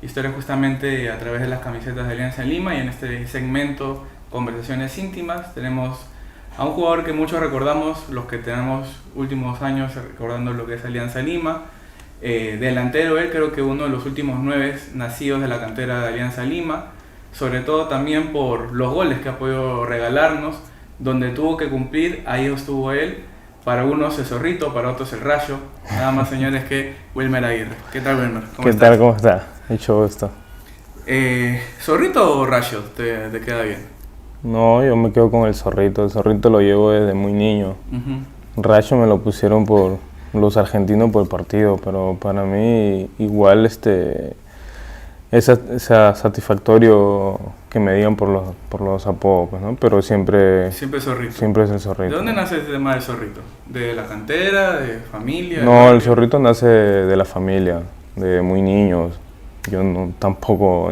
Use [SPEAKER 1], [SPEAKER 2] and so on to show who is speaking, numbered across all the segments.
[SPEAKER 1] historia justamente a través de las camisetas de Alianza Lima, y en este segmento Conversaciones Íntimas tenemos a un jugador que muchos recordamos, los que tenemos últimos años recordando lo que es Alianza Lima. Delantero él, creo que uno de los últimos 9 nacidos de la cantera de Alianza Lima, sobre todo también por los goles que ha podido regalarnos, donde tuvo que cumplir, ahí estuvo él. Para unos el Zorrito, para otros el Rayo, nada más señores que Wilmer Aguirre. ¿Qué tal, Wilmer?
[SPEAKER 2] ¿Qué tal? ¿Cómo está? Mucho gusto.
[SPEAKER 1] ¿Zorrito o Rayo te queda bien?
[SPEAKER 2] No, yo me quedo con el Zorrito. El Zorrito lo llevo desde muy niño. Rayo me lo pusieron por los argentinos por el partido, pero para mí igual es satisfactorio que me digan por los apodos, pues, ¿no? Pero siempre
[SPEAKER 1] Zorrito.
[SPEAKER 2] Siempre es el Zorrito.
[SPEAKER 1] ¿De dónde nace el tema del Zorrito? ¿De la cantera? ¿De familia?
[SPEAKER 2] No, el Zorrito nace de la familia, de muy niños. Yo tampoco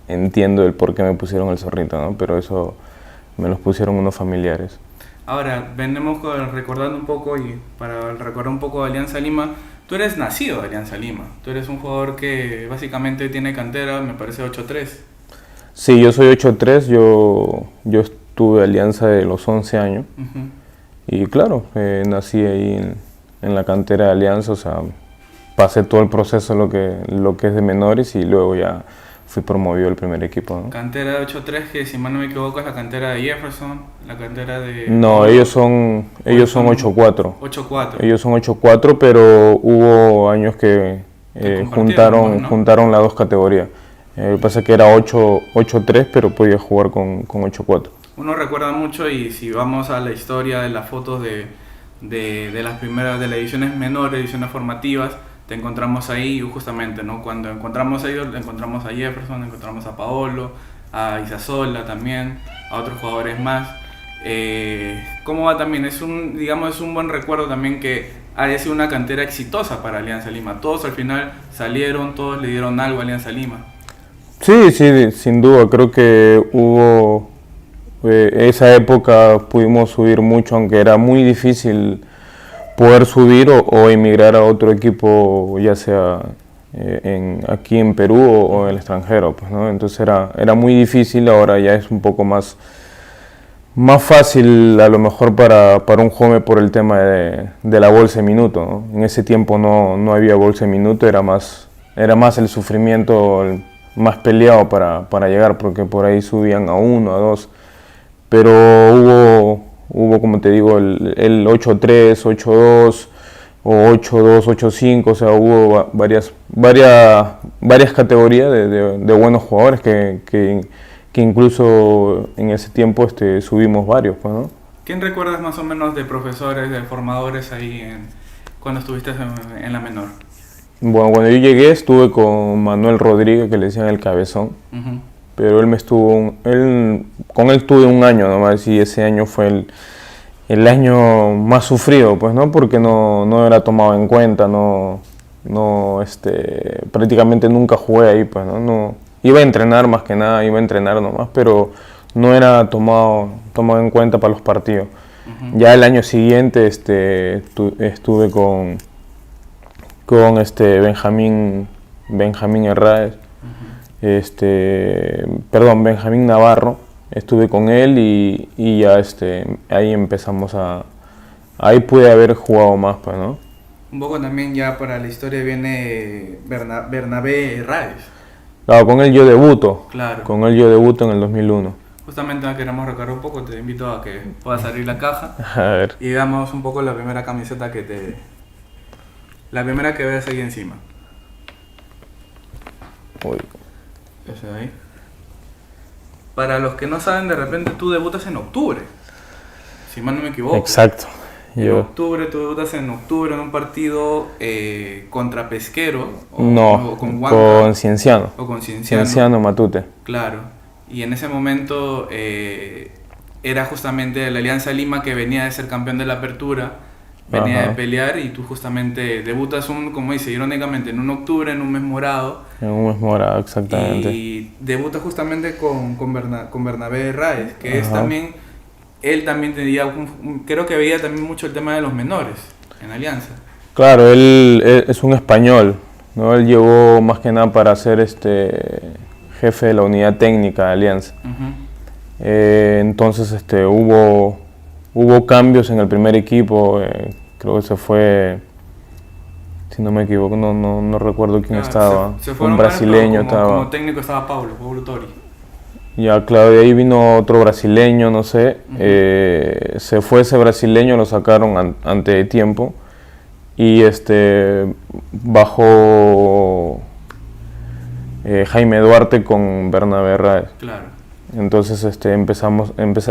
[SPEAKER 2] entiendo el por qué me pusieron el Zorrito, ¿no? Pero eso me los pusieron unos familiares.
[SPEAKER 1] Ahora, venimos recordando un poco, y para recordar un poco de Alianza Lima, tú eres nacido de Alianza Lima. Tú eres un jugador que básicamente tiene cantera, me parece 8-3.
[SPEAKER 2] Sí, yo soy 8-3, yo estuve Alianza de los 11 años. Y claro, nací ahí en la cantera de Alianza, o sea, pasé todo el proceso, lo que es de menores, y luego ya fui promovido al primer equipo, ¿no?
[SPEAKER 1] Cantera de 8-3, que si mal no me equivoco es la cantera de Jefferson, la cantera de...
[SPEAKER 2] No, ellos son 8-4.
[SPEAKER 1] 8-4.
[SPEAKER 2] Ellos son 8-4, pero hubo años que juntaron las dos categorías. Lo que pasa es que era 8-3, pero podía jugar con 8-4.
[SPEAKER 1] Uno recuerda mucho, y si vamos a la historia de las fotos de las primeras, de las ediciones menores, ediciones formativas, te encontramos ahí justamente, ¿no? Cuando encontramos a ellos, encontramos a Jefferson, encontramos a Paolo, a Isasola también, a otros jugadores más. ¿Cómo va también? Es un buen recuerdo también que haya sido una cantera exitosa para Alianza Lima. Todos al final salieron, todos le dieron algo a Alianza Lima.
[SPEAKER 2] Sí, sin duda. Creo que hubo... esa época pudimos subir mucho, aunque era muy difícil poder subir o emigrar a otro equipo, ya sea aquí en Perú o en el extranjero, pues, ¿no? Entonces era muy difícil. Ahora ya es un poco más fácil a lo mejor para un joven por el tema de la bolsa de minuto, ¿no? En ese tiempo no había bolsa de minuto, era más el sufrimiento, más peleado para llegar, porque por ahí subían a 1, a 2, pero hubo, como te digo, el 8-3, 8-2 o 8-2, 8-5, o sea, hubo varias categorías de buenos jugadores que incluso en ese tiempo subimos varios, pues, ¿no?
[SPEAKER 1] ¿Quién recuerdas más o menos de profesores, de formadores ahí cuando estuviste en la menor?
[SPEAKER 2] Bueno, cuando yo llegué estuve con Manuel Rodríguez, que le decían el Cabezón. Pero con él tuve un año nomás, y ese año fue el año más sufrido, pues, ¿no? Porque no era tomado en cuenta, prácticamente nunca jugué ahí, pues, ¿no? Iba a entrenar más que nada, iba a entrenar nomás, pero no era tomado en cuenta para los partidos. Ya el año siguiente estuve con Benjamín Herráez, Benjamín Navarro, estuve con él y ya ahí empezamos ahí pude haber jugado más, pues, ¿no?
[SPEAKER 1] Un poco también ya para la historia viene Bernabé Herráez.
[SPEAKER 2] Claro, con él yo debuto.
[SPEAKER 1] Claro.
[SPEAKER 2] Con él yo debuto en el 2001.
[SPEAKER 1] Justamente queremos recargar un poco, te invito a que puedas abrir la caja
[SPEAKER 2] a ver.
[SPEAKER 1] Y veamos un poco la primera camiseta la primera que ves ahí encima.
[SPEAKER 2] Uy.
[SPEAKER 1] Ese de ahí. Para los que no saben, de repente tú debutas en octubre, si mal no me equivoco.
[SPEAKER 2] Exacto.
[SPEAKER 1] Tú debutas en octubre en un partido contra Pesquero
[SPEAKER 2] o con Huanca, con Cienciano.
[SPEAKER 1] O con
[SPEAKER 2] Cienciano Matute.
[SPEAKER 1] Claro. Y en ese momento era justamente la Alianza Lima, que venía de ser campeón de la Apertura, venía de pelear, y tú justamente debutas, como dice, irónicamente, en un octubre, en un mes morado.
[SPEAKER 2] En un mes morado, exactamente.
[SPEAKER 1] Y debutas justamente con Bernabé Herráez, que es también... Él también tenía, creo que veía también mucho el tema de los menores en Alianza.
[SPEAKER 2] Claro, él es un español, ¿no? Él llegó más que nada para ser jefe de la unidad técnica de Alianza. Entonces hubo cambios en el primer equipo, creo que se fue, si no me equivoco, no recuerdo quién estaba, un brasileño estaba.
[SPEAKER 1] Como técnico estaba Paulo Tori.
[SPEAKER 2] Ya, claro, de ahí vino otro brasileño, no sé, se fue ese brasileño, lo sacaron antes de tiempo, y bajó Jaime Duarte con Bernabé Raez.
[SPEAKER 1] Claro.
[SPEAKER 2] Entonces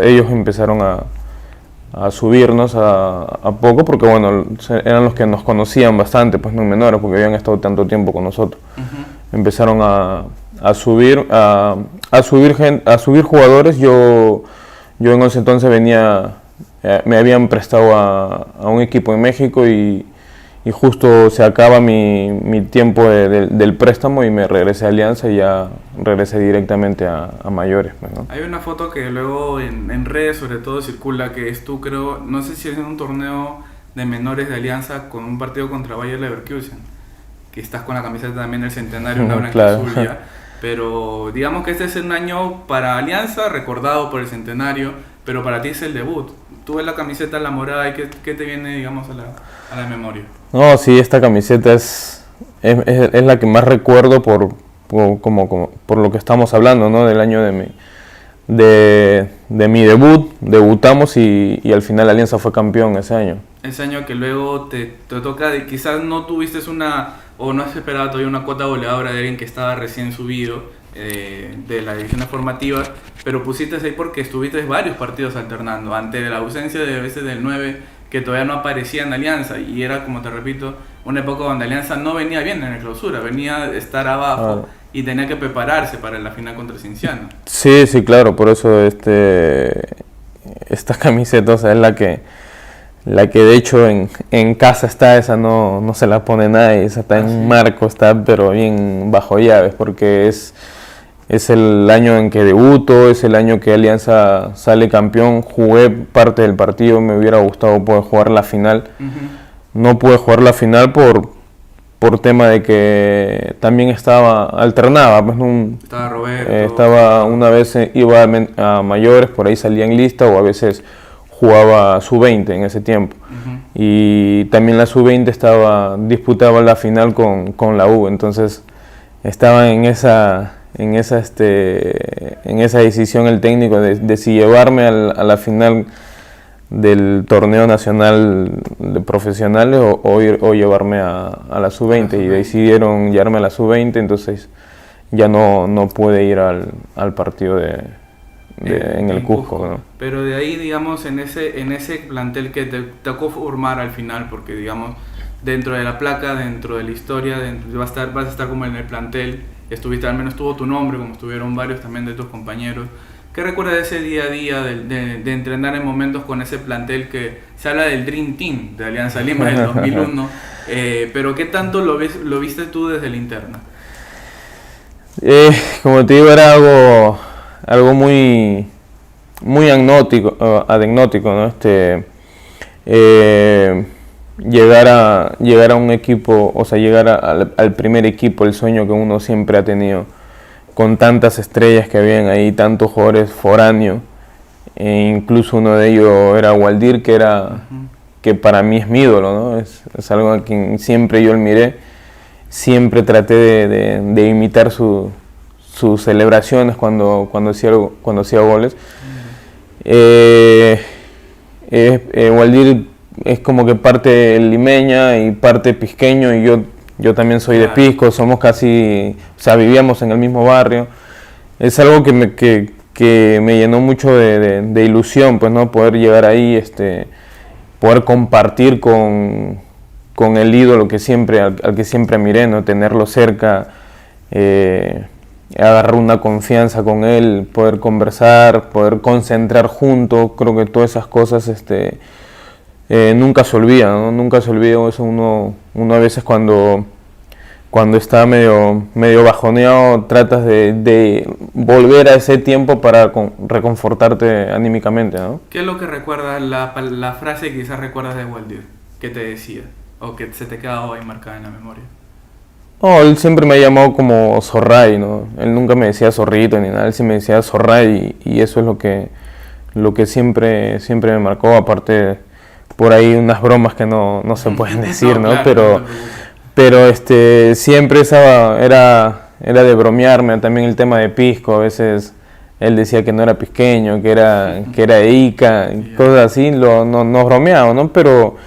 [SPEAKER 2] ellos empezaron a subirnos a poco, porque bueno, eran los que nos conocían bastante, pues no en menores, porque habían estado tanto tiempo con nosotros. Empezaron a subir jugadores. Yo en ese entonces me habían prestado a un equipo en México y justo se acaba mi tiempo del préstamo y me regresé a Alianza y ya regresé directamente a mayores, pues, ¿no?
[SPEAKER 1] Hay una foto que luego en redes sobre todo circula, que es tú, creo, no sé si es en un torneo de menores de Alianza con un partido contra Bayer Leverkusen, que estás con la camiseta también del centenario, una blanquiazul, claro. Pero digamos que este es un año para Alianza recordado por el centenario, pero para ti es el debut. Tú ves la camiseta, la morada, y ¿qué te viene, digamos, a la memoria? No,
[SPEAKER 2] sí, esta camiseta es la que más recuerdo por lo que estamos hablando, ¿no? Del año de mi debut. Debutamos y al final Alianza fue campeón ese año.
[SPEAKER 1] Ese año que luego te toca, quizás no tuviste o no has esperado todavía una cuota goleadora de alguien que estaba recién subido de las divisiones formativas, pero pusiste ahí porque estuviste varios partidos alternando, ante la ausencia de veces del 9 que todavía no aparecía en Alianza, y era, como te repito, una época donde Alianza no venía bien en la clausura, venía a estar abajo y tenía que prepararse para la final contra Cienciano. Sí, claro, por eso
[SPEAKER 2] esta camiseta, o sea, es la que de hecho en casa está, esa no se la pone nadie, esa está en marco, está pero bien bajo llaves, porque es el año en que debuto, es el año que Alianza sale campeón. Jugué parte del partido, me hubiera gustado poder jugar la final. No pude jugar la final por tema de que también alternaba. Pues,
[SPEAKER 1] estaba Roberto.
[SPEAKER 2] Una vez iba a mayores, por ahí salía en lista, o a veces jugaba sub-20 en ese tiempo. Y también la sub-20 disputaba la final con la U, entonces estaba en esa decisión el técnico de si llevarme a la final del torneo nacional de profesionales o llevarme a la sub-20, y decidieron llevarme a la sub-20, entonces ya no pude ir al partido en el Cusco, ¿no?
[SPEAKER 1] Pero de ahí, digamos, en ese plantel que te tocó formar al final, porque digamos, dentro de la placa, dentro de la historia, vas a estar como en el plantel, estuviste, al menos tuvo tu nombre, como estuvieron varios también de tus compañeros. ¿Qué recuerdas de ese día a día de entrenar en momentos con ese plantel que se habla del Dream Team de Alianza Lima del 2001? Pero ¿qué tanto lo viste tú desde la interna?
[SPEAKER 2] Como te digo, era algo muy anecdótico, ¿no? Llegar a un equipo, o sea, llegar al primer equipo, el sueño que uno siempre ha tenido, con tantas estrellas que habían ahí, tantos jugadores foráneos, incluso uno de ellos era Waldir, que para mí es mi ídolo, ¿no? Es algo a quien siempre yo admiré, siempre traté de imitar sus celebraciones cuando hacía goles. Waldir es como que parte limeña y parte pisqueño, y yo también soy de Pisco, somos casi, o sea, vivíamos en el mismo barrio. Es algo que me llenó mucho de ilusión, pues, ¿no? Poder llegar ahí, poder compartir con el ídolo al que siempre miré, ¿no? Tenerlo cerca, agarrar una confianza con él, poder conversar, poder concentrar juntos. Creo que todas esas cosas nunca se olvidan, ¿no? Nunca se olvida eso. Uno a veces cuando está medio bajoneado, tratas de volver a ese tiempo para reconfortarte anímicamente, ¿no?
[SPEAKER 1] ¿Qué es lo que recuerdas, la frase que quizás recuerdas de Waldir, que te decía, o que se te quedaba ahí marcada en la memoria?
[SPEAKER 2] No, él siempre me ha llamado como Zorray, ¿no? Él nunca me decía zorrito ni nada, él sí me decía Zorray y eso es lo que siempre me marcó, aparte por ahí unas bromas que no se pueden decir, ¿no?
[SPEAKER 1] Claro,
[SPEAKER 2] Pero siempre era de bromearme, también el tema de pisco, a veces él decía que no era pisqueño, que era de Ica, cosas así, nos bromeaba, ¿no? Pero,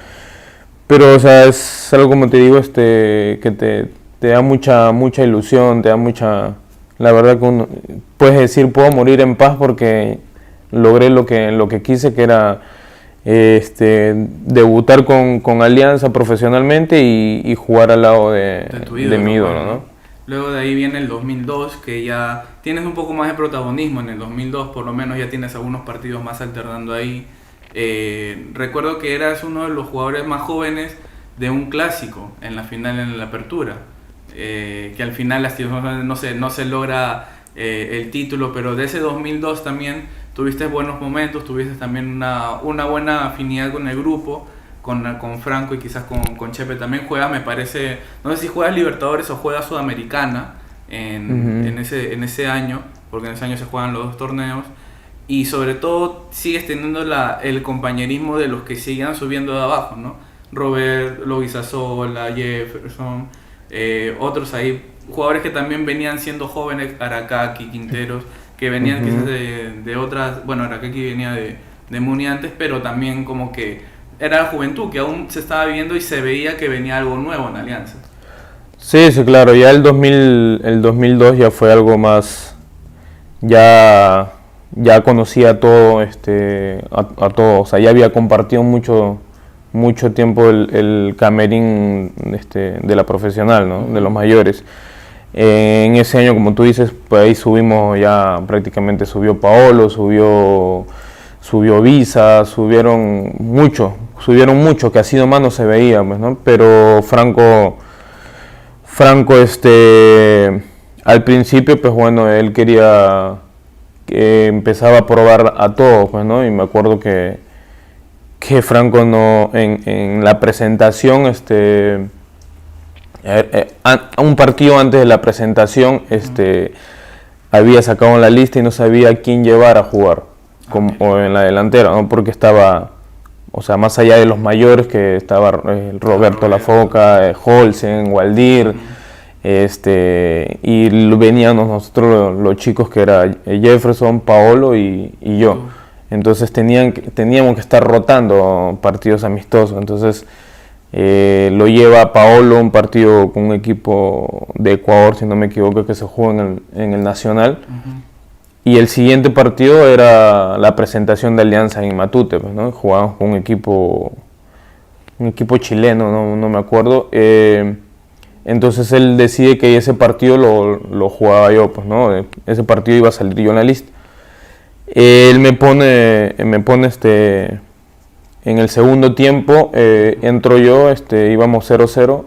[SPEAKER 2] o sea, es algo, como te digo, que te da mucha ilusión, te da mucha... La verdad que uno, puedes decir, puedo morir en paz porque logré lo que quise, que era debutar con Alianza profesionalmente y jugar al lado de mi ídolo, ¿no?
[SPEAKER 1] Luego de ahí viene el 2002, que ya tienes un poco más de protagonismo. En el 2002 por lo menos ya tienes algunos partidos más alternando ahí. Recuerdo que eras uno de los jugadores más jóvenes de un clásico en la final, en la apertura, que al final lastimosamente no se logra el título, pero de ese 2002 también tuviste buenos momentos, tuviste también una buena afinidad con el grupo, con Franco y quizás con Chepe. También juegas, me parece, no sé si juegas Libertadores o juegas Sudamericana en ese año, porque en ese año se juegan los dos torneos. Y sobre todo sigues teniendo el compañerismo de los que sigan subiendo de abajo, ¿no? Robert, Loizasola, Jefferson, otros ahí, jugadores que también venían siendo jóvenes, Aracaki, Quinteros, que venían quizás de otras, bueno, Aracaki venía de Muni antes, pero también como que era la juventud que aún se estaba viviendo y se veía que venía algo nuevo en Alianza.
[SPEAKER 2] Sí, claro, ya el 2002 ya fue algo más, ya conocía todo, a todos, o sea, ya había compartido mucho tiempo el camerín de la profesional, ¿no? De los mayores. En ese año, como tú dices, pues ahí prácticamente subió Paolo, subió Visa, subieron mucho, que así nomás no se veía, pues, ¿no? Pero Franco, al principio, pues bueno, él quería que empezaba a probar a todos, pues, ¿no? Y me acuerdo que Franco en la presentación, un partido antes de la presentación, había sacado en la lista y no sabía quién llevar a jugar, o en la delantera, ¿no? Porque estaba, o sea, más allá de los mayores, que estaba Roberto Lafoca, Holsen, Waldir, y veníamos nosotros los chicos, que era Jefferson, Paolo y yo. Entonces teníamos que estar rotando partidos amistosos. Entonces lo lleva Paolo un partido con un equipo de Ecuador, si no me equivoco, que se jugó en el Nacional. Y el siguiente partido era la presentación de Alianza en Matute, pues, ¿no? Jugábamos con un equipo chileno, no me acuerdo. Entonces él decide que ese partido lo jugaba yo, pues, ¿no? Ese partido iba a salir yo en la lista. Él me pone en el segundo tiempo, entro yo, íbamos 0-0,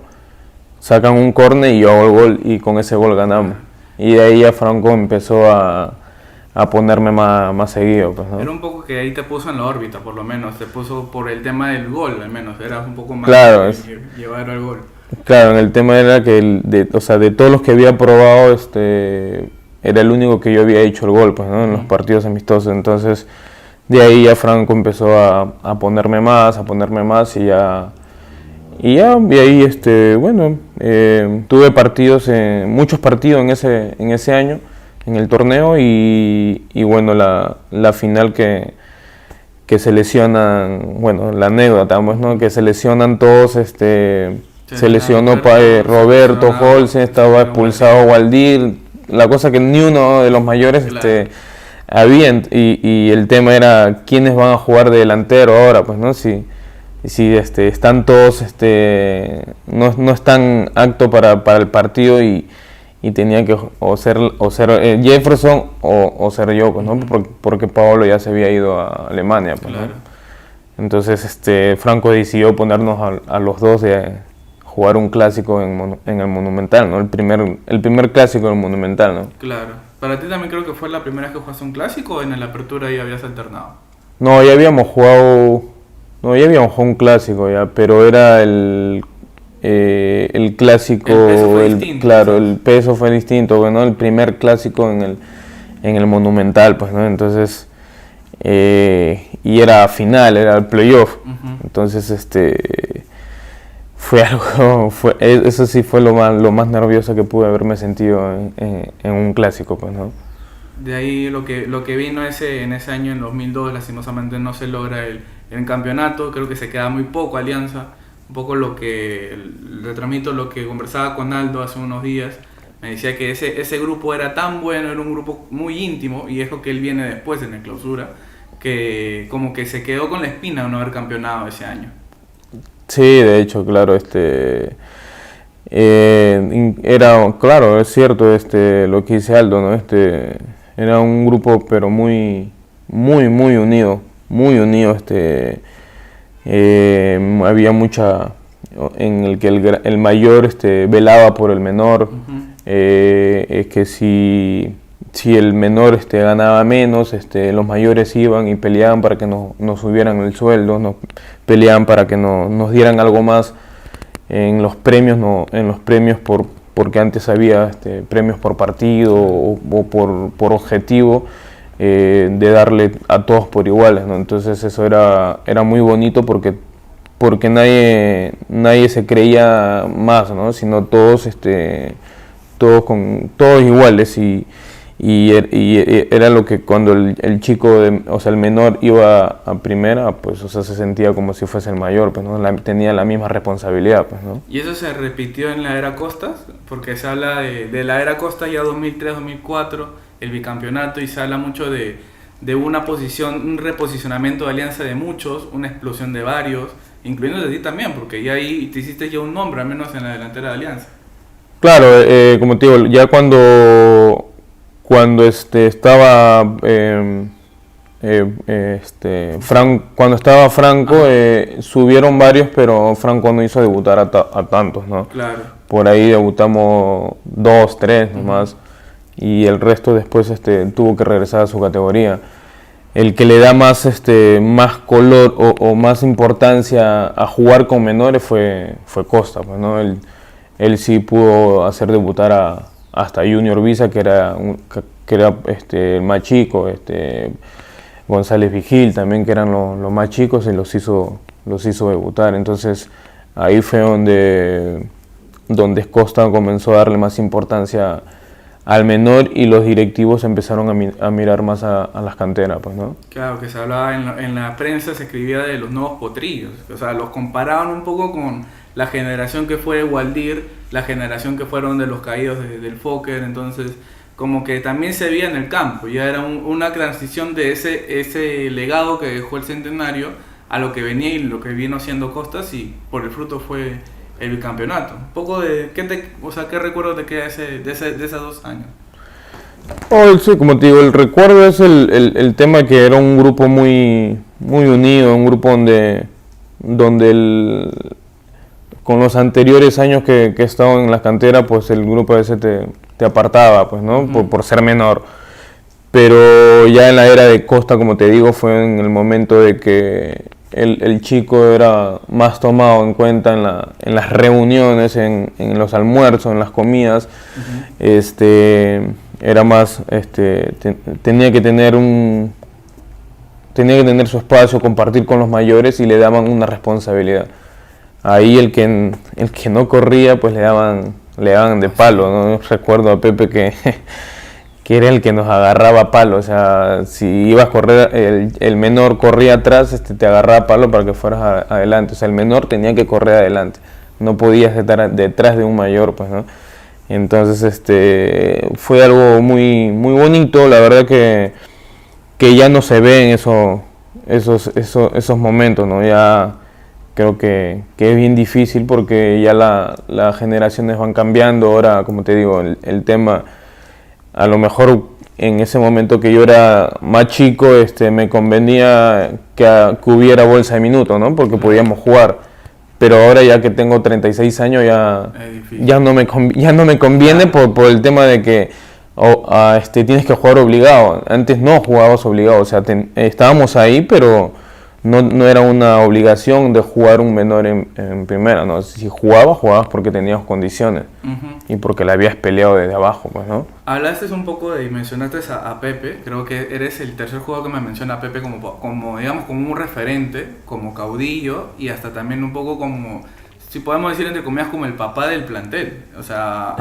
[SPEAKER 2] sacan un córner y yo hago el gol, y con ese gol ganamos. Y de ahí a Franco empezó a ponerme más seguido, pues, ¿no?
[SPEAKER 1] Era un poco que ahí te puso en la órbita, por lo menos, te puso por el tema del gol, al menos, eras un poco más,
[SPEAKER 2] claro,
[SPEAKER 1] llevar al gol.
[SPEAKER 2] Claro, el tema era que de todos los que había probado, era el único que yo había hecho el gol, pues, ¿no? En los partidos amistosos. Entonces de ahí ya Franco empezó a ponerme más y ahí bueno, tuve muchos partidos en ese año en el torneo, y bueno, la final que se lesionan, bueno, la anécdota, pues, ¿no? Que se lesionan todos, se lesionó Roberto, Holsen, estaba expulsado Waldir. La cosa que ni uno de los mayores había, y el tema era quiénes van a jugar de delantero ahora, pues, ¿no? Si están todos, no están aptos para el partido, y tenía que o ser Jefferson o ser yo, pues, ¿no? Porque Paolo ya se había ido a Alemania, pues,
[SPEAKER 1] claro.
[SPEAKER 2] ¿no? Entonces Franco decidió ponernos a los dos de jugar un clásico en el Monumental, ¿no? El primer clásico en el Monumental, ¿no?
[SPEAKER 1] Claro. Para ti también creo que fue la primera vez que jugaste un clásico, ¿o en la apertura ya habías alternado?
[SPEAKER 2] No, ya habíamos jugado un clásico ya, pero era el clásico,
[SPEAKER 1] El peso fue distinto,
[SPEAKER 2] claro,
[SPEAKER 1] quizás.
[SPEAKER 2] el peso fue distinto, bueno, el primer clásico en el Monumental, pues, ¿no? Entonces, y era final, era el playoff,
[SPEAKER 1] Ujú.
[SPEAKER 2] entonces, fue algo, eso sí fue lo más nervioso que pude haberme sentido en un clásico, pues, ¿no?
[SPEAKER 1] De ahí lo que vino en ese año, en 2002, lastimosamente no se logra el campeonato. Creo que se queda muy poco Alianza. Un poco le transmito lo que conversaba con Aldo hace unos días. Me decía que ese grupo era tan bueno, era un grupo muy íntimo, y es lo que él viene después en el clausura, que como que se quedó con la espina de no haber campeonado ese año.
[SPEAKER 2] Sí, de hecho, claro, era, claro, es cierto, lo que dice Aldo, ¿no? Era un grupo, pero muy, muy, muy unido, había mucha, en el que el mayor, velaba por el menor,
[SPEAKER 1] Ujú.
[SPEAKER 2] es que si el menor, ganaba menos, los mayores iban y peleaban para que nos subieran el sueldo, peleaban para que nos dieran algo más en los premios, porque antes había premios por partido o por objetivo, de darle a todos por iguales, ¿no? Entonces eso era muy bonito porque nadie se creía más, ¿no? Sino todos todos iguales, y era lo que cuando el chico, o sea, el menor iba a primera, pues, o sea, se sentía como si fuese el mayor, pues, ¿no? Tenía la misma responsabilidad, pues, ¿no?
[SPEAKER 1] Y eso se repitió en la era Costas, porque se habla de la era Costas ya 2003-2004, el bicampeonato, y se habla mucho de una posición, un reposicionamiento de Alianza de muchos, una explosión de varios, incluyendo de ti también, porque ya ahí te hiciste ya un nombre, al menos en la delantera de Alianza.
[SPEAKER 2] Claro, como te digo, ya cuando estaba cuando estaba Franco, subieron varios, pero Franco no hizo debutar a tantos, ¿no?
[SPEAKER 1] Claro.
[SPEAKER 2] Por ahí debutamos 2, 3 nomás, y el resto después tuvo que regresar a su categoría. El que le da más color o más importancia a jugar con menores fue Costa, pues, ¿no? Él sí pudo hacer debutar hasta Junior Visa, que era el más chico, González Vigil también, que eran los más chicos, y los hizo debutar. Entonces ahí fue donde Costa comenzó a darle más importancia al menor, y los directivos empezaron a mirar más a las canteras, pues, ¿no?
[SPEAKER 1] Claro, que se hablaba en la prensa, se escribía de los nuevos potrillos, o sea, los comparaban un poco con la generación que fue de Waldir, la generación que fueron de los caídos del Fokker. Entonces como que también se veía en el campo, ya era una transición de ese legado que dejó el Centenario a lo que venía y lo que vino haciendo Costas, y por el fruto fue el bicampeonato. Un poco de, ¿qué recuerdo te queda de esos 2 años?
[SPEAKER 2] Oh, sí, como te digo, el recuerdo es el tema que era un grupo muy, muy unido, un grupo donde con los anteriores años que he estado en la cantera, pues el grupo ese te apartaba, pues, ¿no?
[SPEAKER 1] Uh-huh.
[SPEAKER 2] por ser menor. Pero ya en la era de Costa, como te digo, fue en el momento de que el chico era más tomado en cuenta en las reuniones, en los almuerzos, en las comidas. Uh-huh. Era más, tenía que tener su espacio, compartir con los mayores, y le daban una responsabilidad. Ahí el que no corría, pues le daban de palo, ¿no? Recuerdo a Pepe que era el que nos agarraba a palo. O sea, si ibas a correr, el menor corría atrás, te agarraba a palo para que fueras adelante. O sea, el menor tenía que correr adelante, no podías estar detrás de un mayor, pues, ¿no? Entonces fue algo muy, muy bonito. La verdad que ya no se ven esos momentos, ¿no? Ya creo que es bien difícil, porque ya las generaciones van cambiando. Ahora, como te digo, el tema, a lo mejor en ese momento que yo era más chico, me convenía que hubiera bolsa de minutos, ¿no? Porque podíamos jugar. Pero ahora, ya que tengo 36 años, ya no me conviene, por el tema de que tienes que jugar obligado. Antes no jugabas obligado, o sea, estábamos ahí, pero no era una obligación de jugar un menor en primera, ¿no? Si jugabas porque tenías condiciones y porque la habías peleado desde abajo, pues, ¿no?
[SPEAKER 1] Hablaste un poco y mencionaste a Pepe. Creo que eres el tercer jugador que me menciona a Pepe como digamos, como un referente, como caudillo y hasta también un poco como, si podemos decir entre comillas, como el papá del plantel. O sea,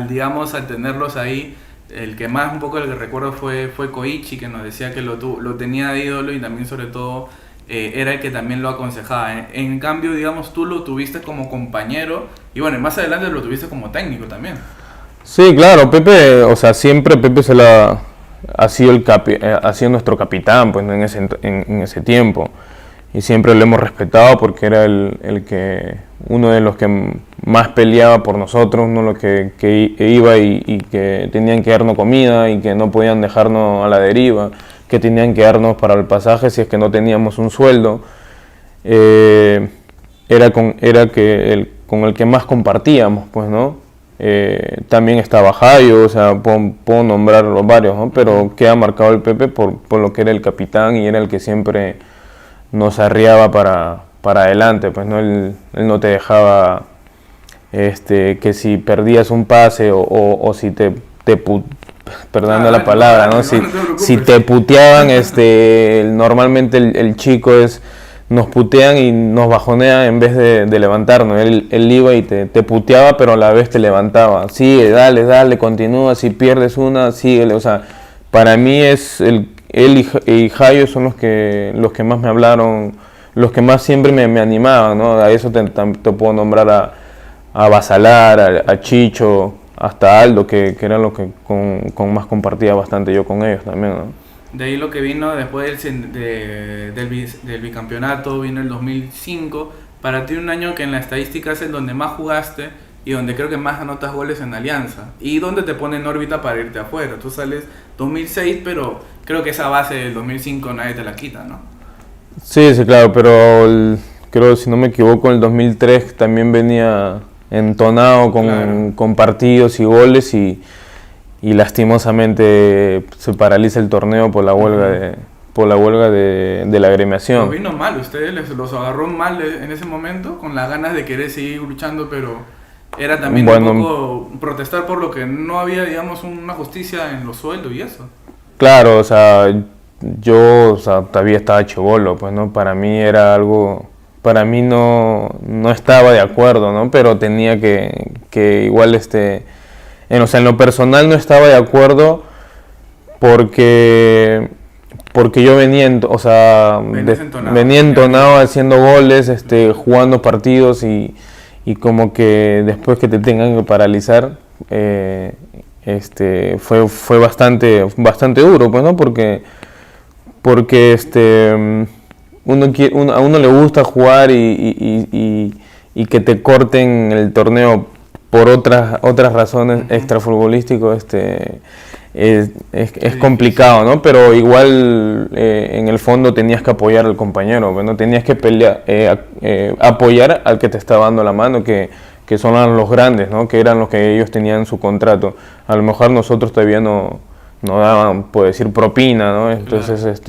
[SPEAKER 1] digamos, al tenerlos ahí, el que más un poco el que recuerdo fue Koichi, que nos decía que lo tenía de ídolo y también sobre todo era el que también lo aconsejaba. En cambio, digamos, tú lo tuviste como compañero y bueno, más adelante lo tuviste como técnico también.
[SPEAKER 2] Sí, claro, Pepe, o sea, siempre Pepe ha sido ha sido nuestro capitán, pues, ¿no? en ese tiempo. Y siempre lo hemos respetado porque era uno de los que más peleaba por nosotros, uno de los que iba y que tenían que darnos comida y que no podían dejarnos a la deriva, que tenían que darnos para el pasaje si es que no teníamos un sueldo. Era con el que más compartíamos, pues, ¿no? También estaba Jayo, o sea, puedo nombrar los varios, ¿no? Pero queda marcado el Pepe por lo que era el capitán y era el que siempre nos arriaba para adelante, pues, ¿no? Él no te dejaba que si perdías un pase o si perdonando la palabra, ¿no? Si te puteaban, normalmente el chico nos putean y nos bajonean en vez de levantarnos. Él iba y te puteaba, pero a la vez te levantaba. Sigue, dale, continúa, si pierdes una, síguele. O sea, para mí él y Jayo son los que más me hablaron, los que más siempre me animaban, ¿no? A eso te puedo nombrar a Basalar, a Chicho, hasta Aldo, que eran los que con más compartía bastante yo con ellos también, ¿no?
[SPEAKER 1] De ahí lo que vino después del bicampeonato, vino el 2005. Para ti un año que en la estadística es el donde más jugaste y donde creo que más anotas goles en Alianza. Y donde te pone en órbita para irte afuera. Tú sales 2006, pero creo que esa base del 2005 nadie te la quita, ¿no?
[SPEAKER 2] Sí, claro, pero creo, si no me equivoco, en el 2003 también venía entonado con partidos y goles y lastimosamente se paraliza el torneo por la huelga de la agremiación.
[SPEAKER 1] Pero vino mal, ustedes los agarró mal en ese momento, con las ganas de querer seguir luchando, pero era también un poco protestar por lo que no había, digamos, una justicia en los sueldos y eso.
[SPEAKER 2] Claro, o sea, yo todavía estaba chibolo, pues, ¿no? Para mí era algo, para mí no estaba de acuerdo, ¿no? Pero tenía que igual en lo personal no estaba de acuerdo porque yo venía entonado haciendo goles, jugando partidos y como que después que te tengan que paralizar, fue bastante duro, pues, ¿no? Porque a uno le gusta jugar y que te corten el torneo por otras razones extrafutbolísticos, es complicado, ¿no? Pero igual en el fondo tenías que apoyar al compañero, ¿no? Tenías que apoyar al que te estaba dando la mano, que son los grandes, ¿no? Que eran los que ellos tenían en su contrato. A lo mejor nosotros todavía no daban, puedo decir, propina, ¿no? Entonces,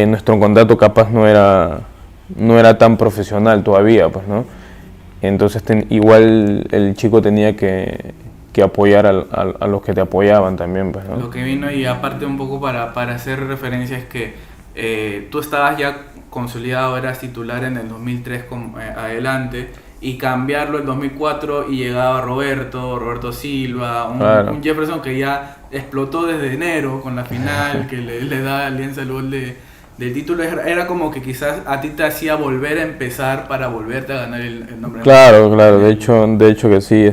[SPEAKER 2] nuestro contrato capaz no era tan profesional todavía, pues, ¿no? Entonces igual el chico tenía que apoyar a los que te apoyaban también, pues, ¿no?
[SPEAKER 1] Lo que vino, y aparte un poco para hacer referencia, es que tú estabas ya consolidado, eras titular en el 2003 adelante, y cambiarlo en 2004 y llegaba Roberto Silva, un Jefferson que ya explotó desde enero con la final que le da a Alianza el gol del título. Era como que quizás a ti te hacía volver a empezar para volverte a ganar el nombre.
[SPEAKER 2] Claro, de hecho que sí,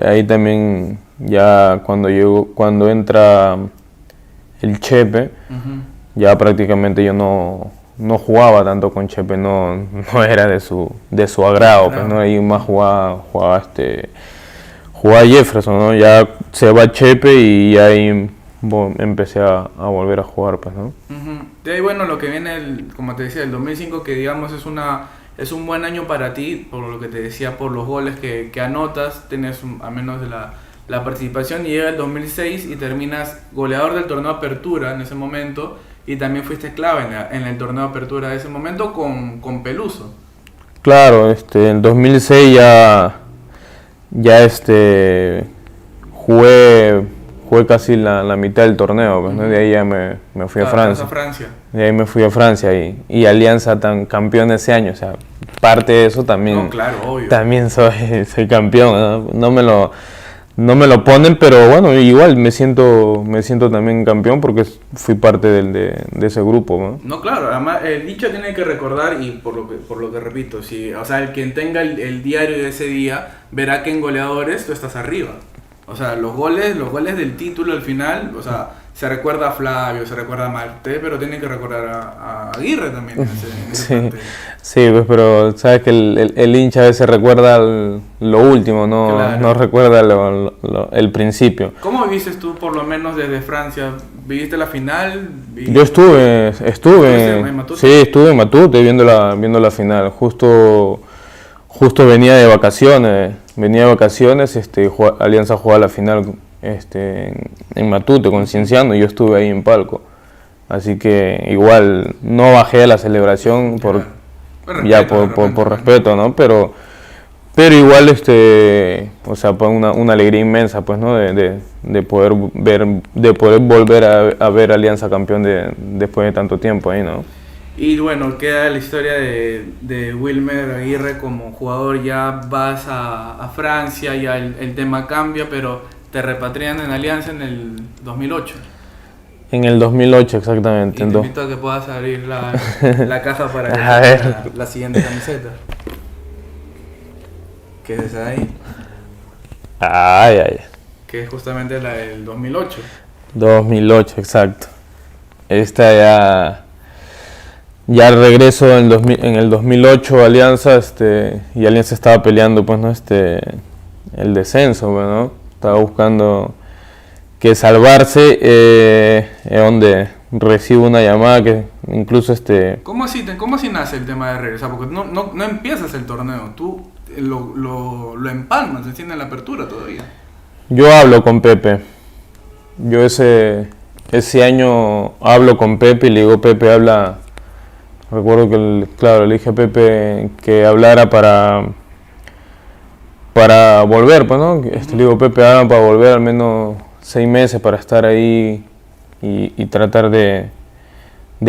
[SPEAKER 2] ahí también ya cuando entra el Chepe, ya prácticamente yo no jugaba tanto con Chepe, no era de su agrado, pues, ¿no? Ahí más jugaba Jefferson, ¿no? Ya se va Chepe y ahí empecé a volver a jugar, pues, ¿no?
[SPEAKER 1] De ahí, bueno, lo que viene, como te decía, el 2005, que digamos es un buen año para ti, por lo que te decía, por los goles que anotas, tienes a menos de la participación, y llega el 2006 y terminas goleador del torneo Apertura en ese momento, y también fuiste clave en el torneo de apertura de ese momento con Peluso.
[SPEAKER 2] Claro, en 2006 ya jugué casi la mitad del torneo, pues, ¿no? De ahí ya me fui a Francia. De ahí me fui a Francia y Alianza tan campeón ese año, o sea, parte de eso también.
[SPEAKER 1] No, claro, obvio.
[SPEAKER 2] También soy campeón, ¿no? No me lo ponen, pero bueno, igual me siento también campeón porque fui parte de ese grupo, ¿no?
[SPEAKER 1] No, claro, además el dicho tiene que recordar, y por lo que repito, si, o sea, el quien tenga el diario de ese día verá que en goleadores tú estás arriba. O sea, los goles del título al final, o sea, se recuerda a Flavio, se recuerda a Marte, pero tiene que recordar a Aguirre también.
[SPEAKER 2] Sí, pues, pero sabes que el hincha a veces recuerda lo último, no, claro. No recuerda el principio.
[SPEAKER 1] ¿Cómo viviste tú, por lo menos desde Francia? ¿Viviste la final?
[SPEAKER 2] Yo estuve en Matute. Sí, estuve en Matute viendo la final. Justo venía de vacaciones, Alianza jugaba la final en Matute con Cienciano y yo estuve ahí en palco. Así que igual no bajé a la celebración por respeto, ¿no? Pero igual o sea, pues una alegría inmensa, pues, ¿no? De poder volver a ver Alianza campeón después de tanto tiempo ahí, ¿no?
[SPEAKER 1] Y bueno, queda la historia de Wilmer Aguirre como jugador. Ya vas a Francia, ya el tema cambia, pero te repatrian en Alianza en el 2008.
[SPEAKER 2] En el 2008, exactamente.
[SPEAKER 1] Y te invito a que puedas abrir la caja para la siguiente camiseta. ¿Qué es esa de ahí?
[SPEAKER 2] Ay.
[SPEAKER 1] Que es justamente la del 2008.
[SPEAKER 2] 2008, exacto. Esta ya regreso en el 2008 a Alianza, y Alianza estaba peleando, pues, ¿no? El descenso, ¿no? Estaba buscando que salvarse, donde recibo una llamada que incluso
[SPEAKER 1] ¿Cómo así nace el tema de regresar? Porque no empiezas el torneo, tú lo empalmas, se tiene la apertura todavía.
[SPEAKER 2] Yo hablo con Pepe. Yo ese año hablo con Pepe y le digo, Pepe, habla. Recuerdo que, le dije a Pepe que hablara para volver, pues, ¿no? Le digo, Pepe, habla para volver al menos 6 meses para estar ahí y tratar de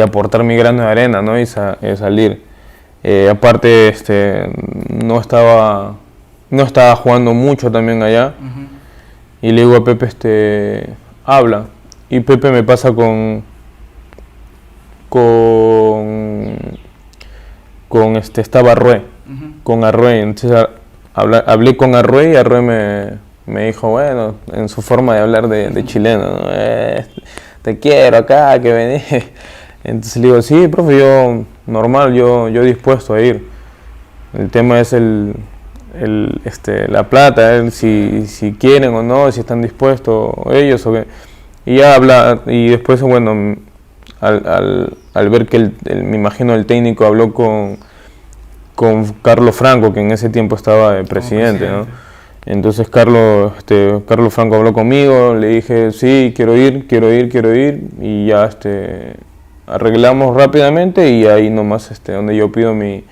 [SPEAKER 2] aportar mi grano de arena, ¿no? Y salir. Aparte, no estaba jugando mucho también allá. Uh-huh. Y le digo a Pepe, habla. Y Pepe me pasa estaba Arrué, uh-huh. Con Arrué. Entonces hablé con Arrué y Arrué me dijo, bueno, en su forma de hablar de chileno, ¿no? Te quiero acá, que venís. Entonces le digo, sí, profe, yo normal, yo dispuesto a ir. El tema es la plata, si quieren o no, si están dispuestos ellos o qué. Y ya habla, y después, bueno, al ver que me imagino el técnico habló con Carlos Franco, que en ese tiempo estaba de presidente, ¿no? Entonces Carlos Franco habló conmigo, le dije, sí, quiero ir, y ya arreglamos rápidamente, y ahí nomás donde yo pido mi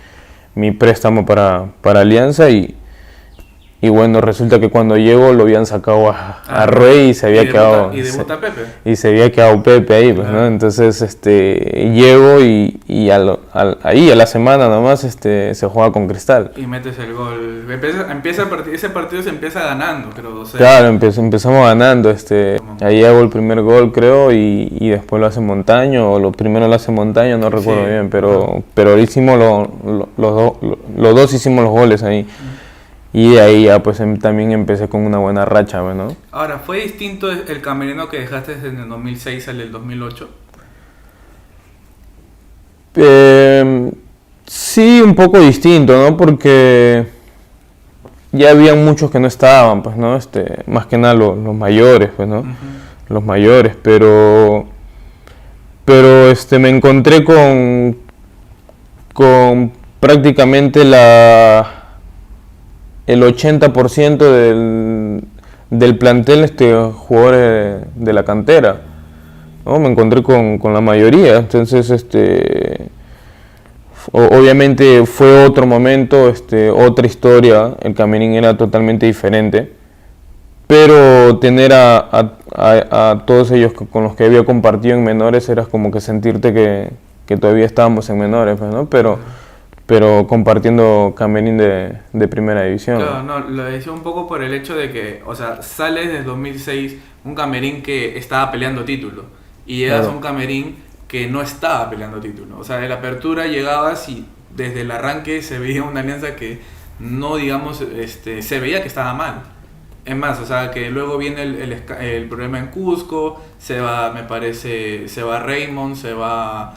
[SPEAKER 2] préstamo para Alianza, y bueno, resulta que cuando llego lo habían sacado a Rey y se había quedado.
[SPEAKER 1] ¿Y debuta Pepe?
[SPEAKER 2] Y se había quedado Pepe ahí, pues, claro. ¿No? Entonces llego y ahí a la semana nomás se juega con Cristal.
[SPEAKER 1] Y metes el gol. Empieza el partido, ese partido se empieza ganando, creo.
[SPEAKER 2] Claro, empezamos ganando. Ahí hago el primer gol, creo, y después lo hace Montaño, o lo primero lo hace Montaño, no recuerdo bien, pero hicimos los dos hicimos los goles ahí. Y de ahí ya pues también empecé con una buena racha, ¿no?
[SPEAKER 1] Ahora, ¿fue distinto el camerino que dejaste desde el 2006 al del 2008?
[SPEAKER 2] Sí, un poco distinto, ¿no? Porque ya había muchos que no estaban, pues, ¿no? Más que nada los mayores, pues, ¿no? Uh-huh. Los mayores, pero me encontré con prácticamente el 80% del plantel jugadores de la cantera. ¿no? Me encontré con la mayoría, entonces obviamente fue otro momento, otra historia, el camerín era totalmente diferente, pero tener a todos ellos con los que había compartido en menores era como que sentirte que todavía estábamos en menores, pues, ¿no? Pero compartiendo camerín de primera división.
[SPEAKER 1] Claro, no, lo decía un poco por el hecho de que, o sea, sales desde 2006 un camerín que estaba peleando título y llegas a un camerín que no estaba peleando título. O sea, de la apertura llegabas y desde el arranque se veía una alianza que no, digamos, se veía que estaba mal. Es más, o sea, que luego viene el problema en Cusco, se va, me parece, se va Raymond, se va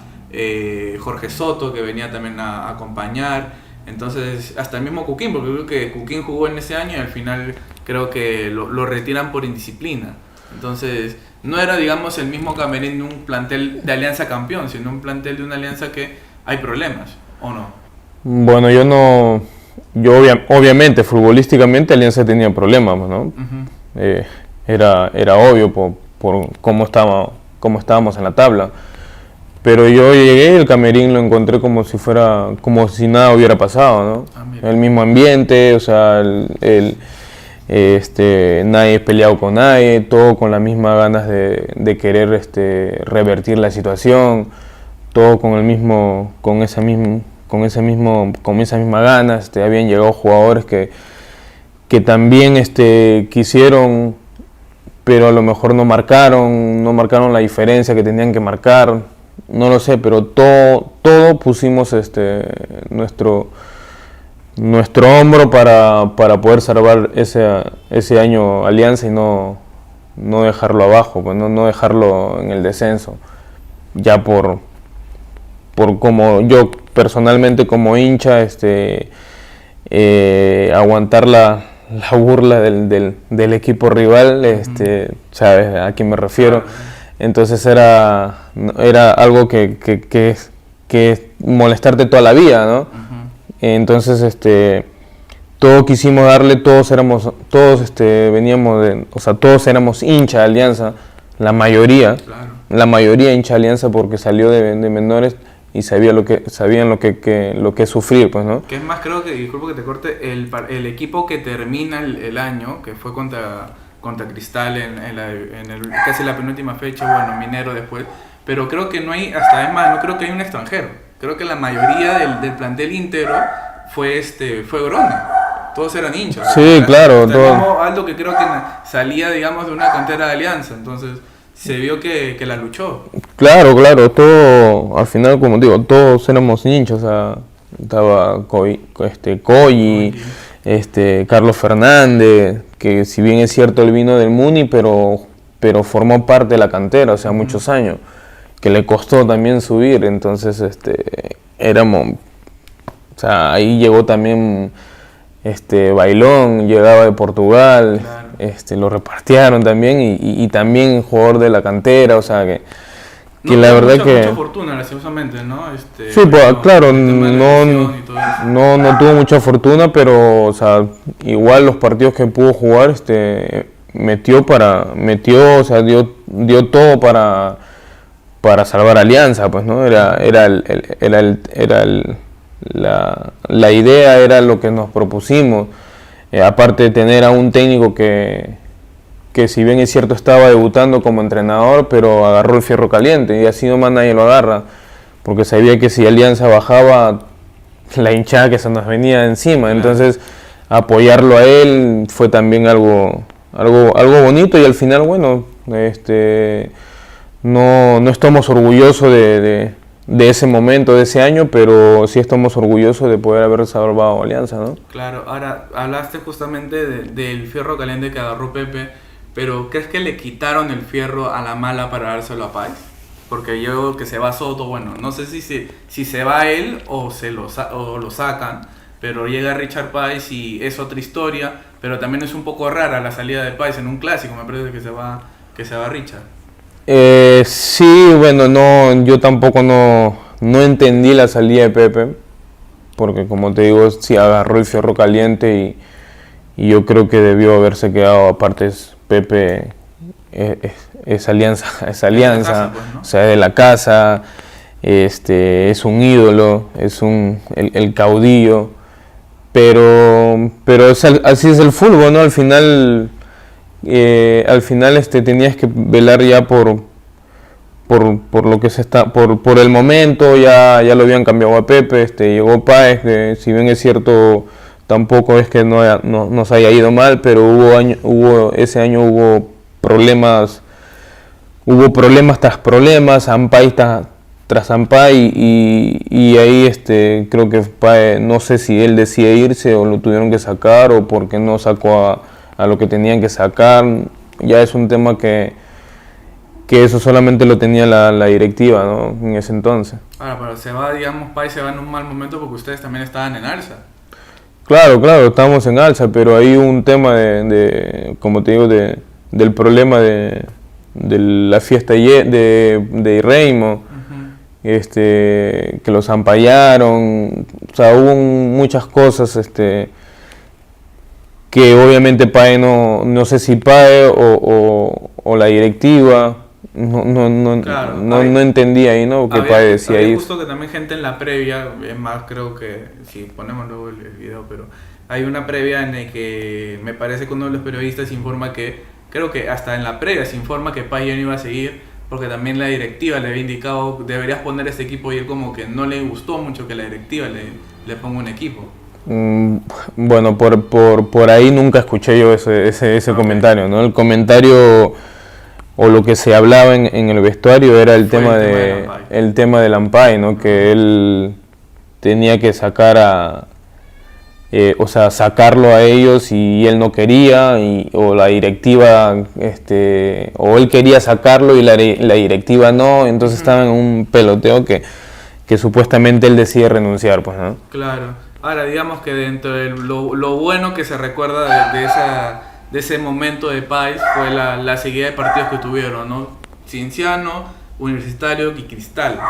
[SPEAKER 1] Jorge Soto, que venía también a acompañar. Entonces, hasta el mismo Cuquín, porque creo que Cuquín jugó en ese año y al final creo que lo retiran por indisciplina. Entonces, no era, digamos, el mismo camerín de un plantel de Alianza campeón, sino un plantel de una Alianza que hay problemas, ¿o no?
[SPEAKER 2] Bueno, obviamente, futbolísticamente Alianza tenía problemas, ¿no? Uh-huh. Era obvio por cómo estábamos en la tabla. Pero yo llegué y el camerín lo encontré como si nada hubiera pasado, ¿no? El mismo ambiente, o sea, nadie peleado con nadie, todo con las mismas ganas de querer revertir la situación, todo con esa misma ganas. Habían llegado jugadores que también quisieron, pero a lo mejor no marcaron la diferencia que tenían que marcar. No lo sé, pero todo pusimos nuestro hombro para poder salvar ese año Alianza y no dejarlo abajo, pues no dejarlo en el descenso. Ya por como yo personalmente como hincha, aguantar la burla del equipo rival, sabes a quién me refiero. Entonces era algo que molestarte toda la vida, ¿no? Uh-huh. Entonces todos quisimos darle, todos éramos hincha de Alianza, la mayoría hincha de Alianza porque salió de menores y sabían lo que sufrir, pues, ¿no?
[SPEAKER 1] Que es más, creo que, disculpa que te corte, el equipo que termina el año, que fue contra Cristal en casi la penúltima fecha, bueno, Minero después, pero creo que no hay, hasta es más, no creo que hay un extranjero, creo que la mayoría del plantel íntegro fue Grone, todos eran hinchas.
[SPEAKER 2] Sí, ¿verdad? Claro.
[SPEAKER 1] Todo. Aldo que creo que salía, digamos, de una cantera de Alianza, entonces se vio que la luchó.
[SPEAKER 2] Claro, todo, al final, como digo, todos éramos hinchas, o sea, estaba Coy, Carlos Fernández, que si bien es cierto él vino del Muni, pero formó parte de la cantera, o sea, muchos años, que le costó también subir, entonces éramos, o sea, ahí llegó también Bailón, llegaba de Portugal, claro. Lo repartieron también y también jugador de la cantera, o sea que la verdad
[SPEAKER 1] mucha fortuna, lastimosamente, ¿no?
[SPEAKER 2] Sí, pues, claro, no tuvo mucha fortuna, pero, o sea, igual los partidos que pudo jugar, metió, o sea, dio todo para salvar Alianza, pues, ¿no? La idea era lo que nos propusimos, aparte de tener a un técnico que si bien es cierto estaba debutando como entrenador, pero agarró el fierro caliente y así nomás nadie lo agarra, porque sabía que si Alianza bajaba, la hinchada que se nos venía encima, entonces apoyarlo a él fue también algo bonito y al final, bueno, no estamos orgullosos de ese momento, de ese año, pero sí estamos orgullosos de poder haber salvado a Alianza, ¿no?
[SPEAKER 1] Claro, ahora hablaste justamente del fierro caliente que agarró Pepe, pero ¿crees que le quitaron el fierro a la mala para dárselo a Páez? Porque yo que se va Soto, bueno, no sé si se va él o lo sacan, pero llega Richard Páez y es otra historia, pero también es un poco rara la salida de Páez en un clásico, me parece que se va Richard.
[SPEAKER 2] Sí, bueno, yo tampoco no entendí la salida de Pepe, porque como te digo, sí agarró el fierro caliente y yo creo que debió haberse quedado, aparte Pepe es Alianza,
[SPEAKER 1] Casa, pues, ¿no?
[SPEAKER 2] o sea, de la casa, es un ídolo, es el caudillo, pero así es el fútbol, ¿no? Al final tenías que velar ya por lo que por el momento. Ya lo habían cambiado a Pepe, llegó Páez, que si bien es cierto tampoco es que no nos haya ido mal, pero ese año hubo problemas tras problemas, Ampay tras Ampay, y ahí creo que Páez, no sé si él decide irse o lo tuvieron que sacar o porque no sacó a lo que tenían que sacar. Ya es un tema que eso solamente lo tenía la directiva, ¿no? En ese entonces.
[SPEAKER 1] Ahora, pero se va, digamos, Páez se va en un mal momento porque ustedes también estaban en alza.
[SPEAKER 2] Claro, estábamos en alza, pero hay un tema como te digo, del problema de la fiesta de Reimo, que los ampallaron, o sea, hubo muchas cosas, que obviamente Páez no sé si Páez o la directiva no entendía ahí, ¿no? Que Páez decía ahí.
[SPEAKER 1] Justo que también gente en la previa, es más, creo que si ponemos luego el video, pero hay una previa en la que me parece que uno de los periodistas informa que, creo que hasta en la previa se informa que Páez ya no iba a seguir, porque también la directiva le había indicado deberías poner este equipo, y él como que no le gustó mucho que la directiva le ponga un equipo.
[SPEAKER 2] Bueno, por ahí nunca escuché yo ese comentario, ¿no? El comentario o lo que se hablaba en el vestuario era el tema del Ampay, ¿no? Que él tenía que sacarlo a ellos y él no quería, o la directiva, o él quería sacarlo y la directiva no, entonces estaban en un peloteo que supuestamente él decide renunciar, pues, ¿no?
[SPEAKER 1] Claro. Ahora, digamos que dentro de lo bueno que se recuerda de ese momento de Páez fue la seguida de partidos que tuvieron, ¿no? Cienciano, Universitario y Cristal.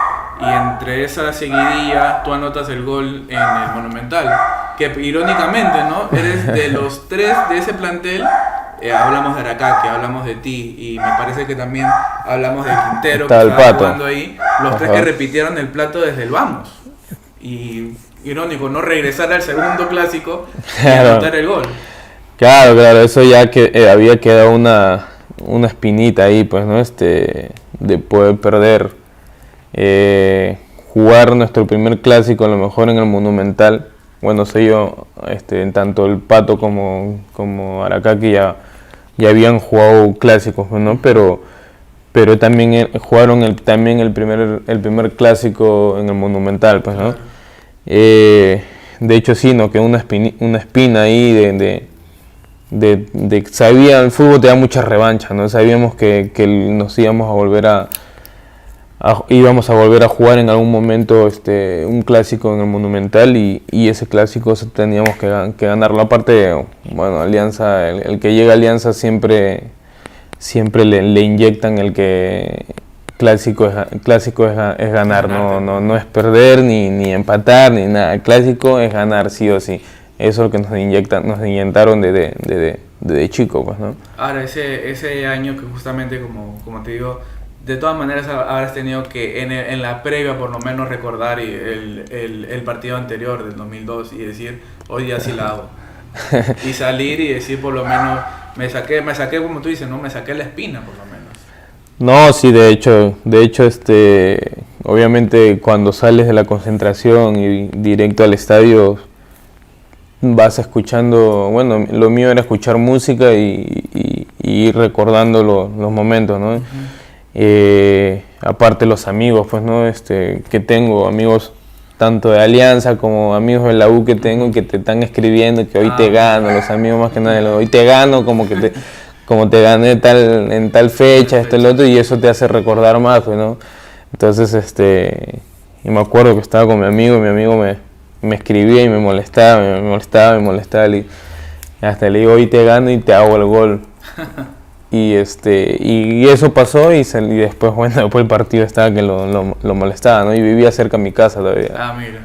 [SPEAKER 1] Y entre esa seguidilla tú anotas el gol en el Monumental. Que irónicamente, ¿no? Eres de los tres de ese plantel. Hablamos de Aracaque, hablamos de ti, y me parece que también hablamos de Quintero, que estaba jugando ahí. Los tres que repitieron el plato desde el vamos. Y irónico, no regresar al segundo clásico y anotar el gol.
[SPEAKER 2] Claro, eso ya que había quedado una espinita ahí, pues, ¿no? De poder perder, jugar nuestro primer clásico a lo mejor en el Monumental. Bueno, sé yo, tanto el Pato como Aracaque ya habían jugado clásicos, ¿no? Pero también jugaron el primer clásico en el Monumental, pues, ¿no? De hecho sí, ¿no? Que una espina ahí sabía, el fútbol te da mucha revancha, ¿no? Sabíamos que nos íbamos a volver a jugar en algún momento un clásico en el Monumental, y ese clásico teníamos que ganarlo. Aparte, bueno, Alianza, el que llega a Alianza siempre le inyectan el que clásico es ganar, no es perder ni empatar ni nada. El clásico es ganar sí o sí. Eso es lo que nos inyectaron desde chico, pues, ¿no?
[SPEAKER 1] Ahora, ese año que justamente, como te digo, de todas maneras habrás tenido que en la previa por lo menos recordar el partido anterior del 2002 y decir, hoy día sí la hago. Y salir y decir, por lo menos, me saqué como tú dices, ¿no? Me saqué la espina, por lo menos.
[SPEAKER 2] No, sí, de hecho, obviamente cuando sales de la concentración y directo al estadio vas escuchando, bueno, lo mío era escuchar música y ir recordando los momentos, ¿no? Aparte los amigos, pues, ¿no? Que tengo, amigos tanto de Alianza como amigos de la U que tengo, que te están escribiendo que hoy te gano, los amigos más que nada, hoy te gano, como te gané en tal fecha, el otro, y eso te hace recordar más, pues, ¿no? Entonces, y me acuerdo que estaba con mi amigo me escribía y me molestaba, y hasta le digo, hoy te gano y te hago el gol. Y eso pasó, y después, bueno, después el partido estaba que lo molestaba, ¿no? Y vivía cerca de mi casa todavía.
[SPEAKER 1] Ah, mira.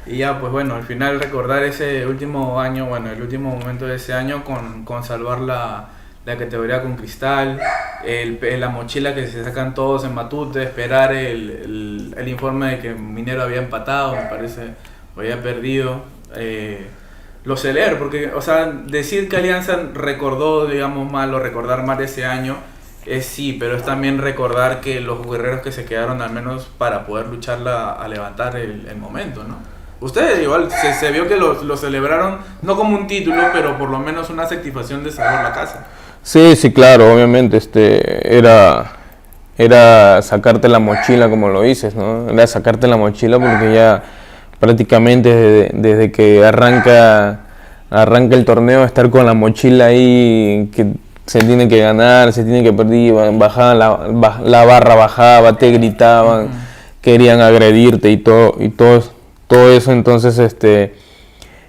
[SPEAKER 1] Y ya, pues bueno, al final recordar ese último año, bueno, el último momento de ese año con salvar la la categoría con Cristal, la mochila que se sacan todos en Matute, esperar el informe de que Minero había empatado, me parece, o había perdido. Lo celebro, porque, o sea, decir que Alianza recordó, digamos, mal o recordar mal ese año, es sí, pero es también recordar que los guerreros que se quedaron al menos para poder luchar a levantar el momento, ¿no? Ustedes igual se vio que lo celebraron, no como un título, pero por lo menos una satisfacción de salvar la casa.
[SPEAKER 2] Sí, sí, claro, obviamente, era sacarte la mochila, como lo dices, ¿no? Era sacarte la mochila porque ya prácticamente desde que arranca el torneo, estar con la mochila ahí, que se tiene que ganar, se tiene que perder, bajaban la barra bajaba, te gritaban, querían agredirte y todo eso. Entonces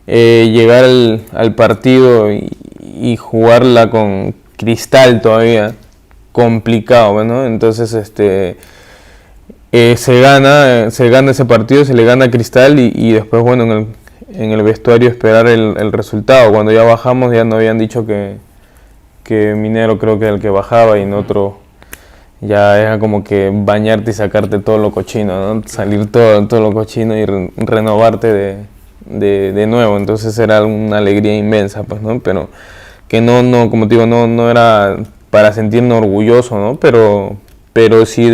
[SPEAKER 2] llegar al partido y jugarla con Cristal todavía complicado, ¿no? Entonces se gana ese partido, se le gana a Cristal y después, bueno, en el vestuario esperar el resultado. Cuando ya bajamos ya nos habían dicho que Minero creo que era el que bajaba y en otro ya era como que bañarte y sacarte todo lo cochino, ¿no? Salir todo lo cochino y renovarte de nuevo. Entonces era una alegría inmensa, pues, ¿no? Pero que no, como te digo, no era para sentirnos orgullosos, ¿no? Pero sí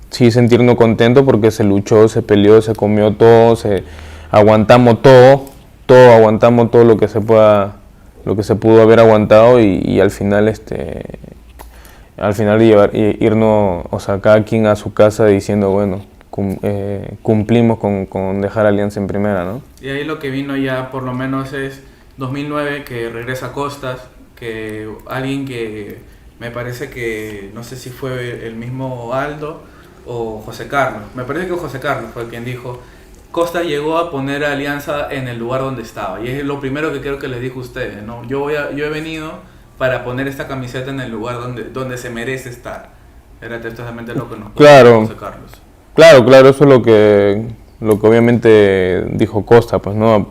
[SPEAKER 2] sí sentirnos contentos porque se luchó, se peleó, se comió todo, aguantamos aguantamos todo lo que se pudo haber aguantado y al final irnos, o sea, cada quien a su casa diciendo, bueno, cumplimos con dejar Alianza en primera, ¿no?
[SPEAKER 1] Y ahí lo que vino ya por lo menos es 2009, que regresa Costas, que alguien que me parece que, no sé si fue el mismo Aldo o José Carlos, me parece que José Carlos fue quien dijo, Costas llegó a poner a Alianza en el lugar donde estaba, y es lo primero que creo que les dijo a ustedes, ¿no? Yo he venido para poner esta camiseta en el lugar donde se merece estar. Era totalmente lo que nos
[SPEAKER 2] claro,
[SPEAKER 1] José Carlos.
[SPEAKER 2] Claro, eso es lo que obviamente dijo Costa, pues, ¿no?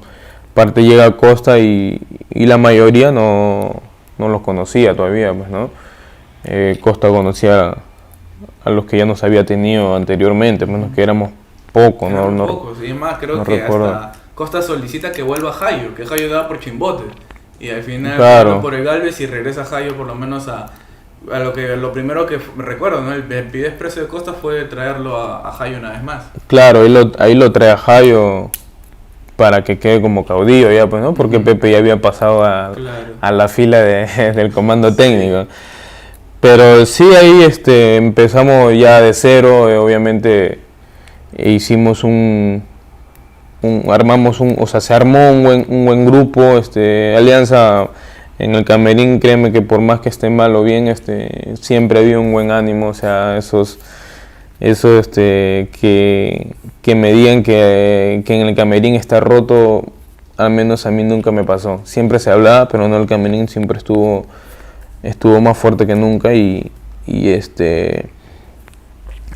[SPEAKER 2] Aparte llega Costa y la mayoría no los conocía todavía, pues, ¿no? Costa conocía a los que ya nos había tenido anteriormente, menos que éramos pocos, ¿no?
[SPEAKER 1] Pocos, y más creo que recuerdo. Hasta Costa solicita que vuelva Jayo, que Jayo daba por Chimbote, y al final
[SPEAKER 2] claro,
[SPEAKER 1] por el Galvez y regresa Jayo por lo menos a lo primero que me recuerdo, ¿no? El pedido expreso de Costa fue traerlo a Jayo una vez más.
[SPEAKER 2] Claro, ahí lo trae a Jayo para que quede como caudillo ya, pues, ¿no? Porque Pepe ya había pasado a la fila del comando técnico. Pero sí, ahí empezamos ya de cero, obviamente hicimos se armó un buen grupo, Alianza en el camerín, créeme que por más que esté mal o bien, siempre había un buen ánimo, o sea, que me digan que en el camerín está roto, al menos a mí nunca me pasó. Siempre se hablaba, pero no, el camerín siempre estuvo más fuerte que nunca y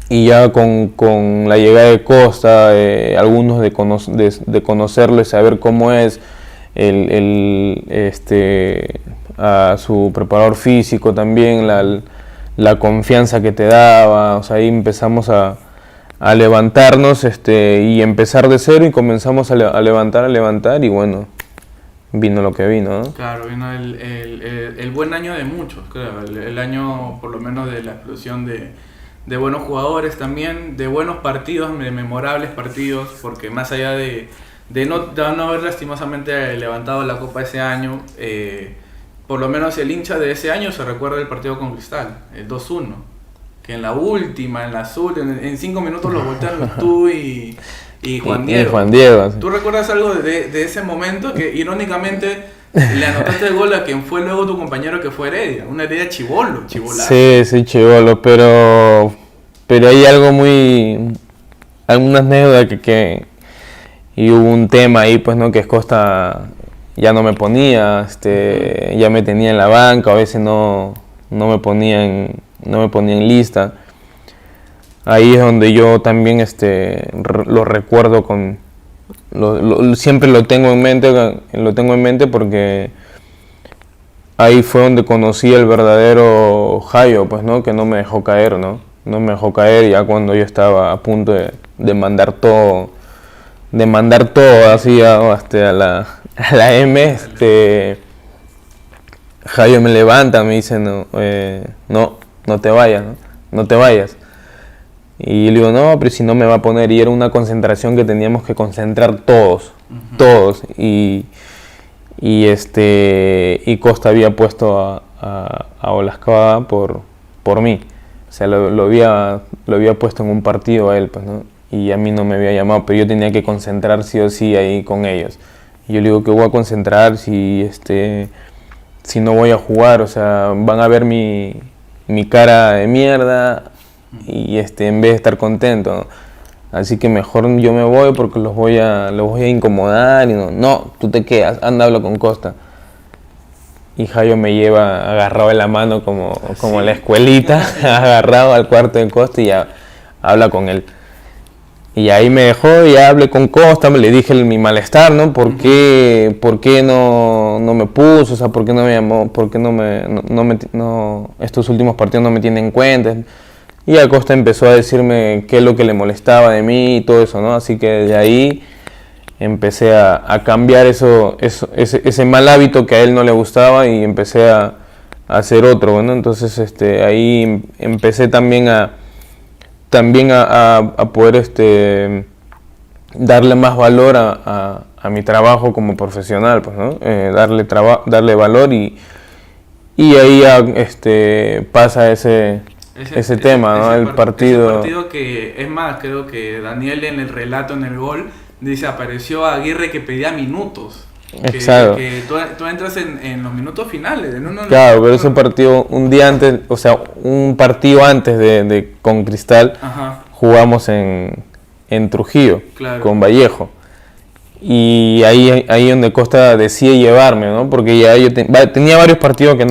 [SPEAKER 2] ya con la llegada de Costa, algunos de conocerlo y saber cómo es a su preparador físico también, la confianza que te daba, o sea, ahí empezamos a levantarnos y empezar de cero y comenzamos a levantar y bueno, vino lo que vino, ¿no?
[SPEAKER 1] Claro, vino el buen año de muchos, creo, el año por lo menos de la explosión de buenos jugadores también, de buenos partidos, de memorables partidos, porque más allá de no haber lastimosamente levantado la copa ese año, por lo menos el hincha de ese año se recuerda el partido con Cristal, el 2-1, que en la última, en la azul, en 5 minutos lo voltearon tú y Juan Diego.
[SPEAKER 2] Juan Diego.
[SPEAKER 1] ¿Tú recuerdas algo de ese momento que irónicamente le anotaste el gol a quien fue luego tu compañero, que fue Heredia? Una Heredia chibolazo.
[SPEAKER 2] Sí, chibolo, pero hay algo alguna anécdota y hubo un tema ahí, pues, ¿no? Que Costa ya no me ponía, ya me tenía en la banca, a veces no me ponía en lista. Ahí es donde yo también lo recuerdo siempre lo tengo en mente porque ahí fue donde conocí el verdadero Jayo, pues, ¿no? Que no me dejó caer, ¿no? No me dejó caer ya cuando yo estaba a punto de mandar todo, así hasta a la M, Jayo me levanta, me dice, no te vayas, no te vayas. Y yo le digo, no, pero si no me va a poner, y era una concentración que teníamos que concentrar todos, y Costa había puesto a Olascoaga por mí. O sea, lo había puesto en un partido a él, pues, ¿no? Y a mí no me había llamado, pero yo tenía que concentrar sí o sí ahí con ellos. Y yo le digo que voy a concentrar si no voy a jugar, o sea, van a ver mi cara de mierda y en vez de estar contento, ¿no? Así que mejor yo me voy porque los voy a incomodar. Y no, tú te quedas, anda, habla con Costa. Y Jayo me lleva agarrado de la mano como en la escuelita, agarrado al cuarto de Costa y ya habla con él. Y ahí me dejó, y ya hablé con Costa, le dije mi malestar, ¿no? ¿Por qué no me puso? O sea, ¿por qué no me llamó? ¿Por qué estos últimos partidos no me tienen en cuenta? Y Acosta empezó a decirme qué es lo que le molestaba de mí y todo eso, ¿no? Así que de ahí empecé a cambiar ese mal hábito que a él no le gustaba y empecé a hacer otro, ¿no? Entonces ahí empecé también a poder darle más valor a mi trabajo como profesional, pues, ¿no? Darle valor y ahí ya, pasa ese tema, ¿no? El partido.
[SPEAKER 1] Ese partido que, es más, creo que Daniel en el relato, en el gol, dice, apareció Aguirre que pedía minutos.
[SPEAKER 2] Exacto.
[SPEAKER 1] Que tú entras en los minutos finales.
[SPEAKER 2] Claro, pero ese partido, un día antes, o sea, un partido antes de con Cristal, jugamos en Trujillo, claro, con Vallejo. Y ahí donde Costa decide llevarme, ¿no? Porque ya yo tenía varios partidos que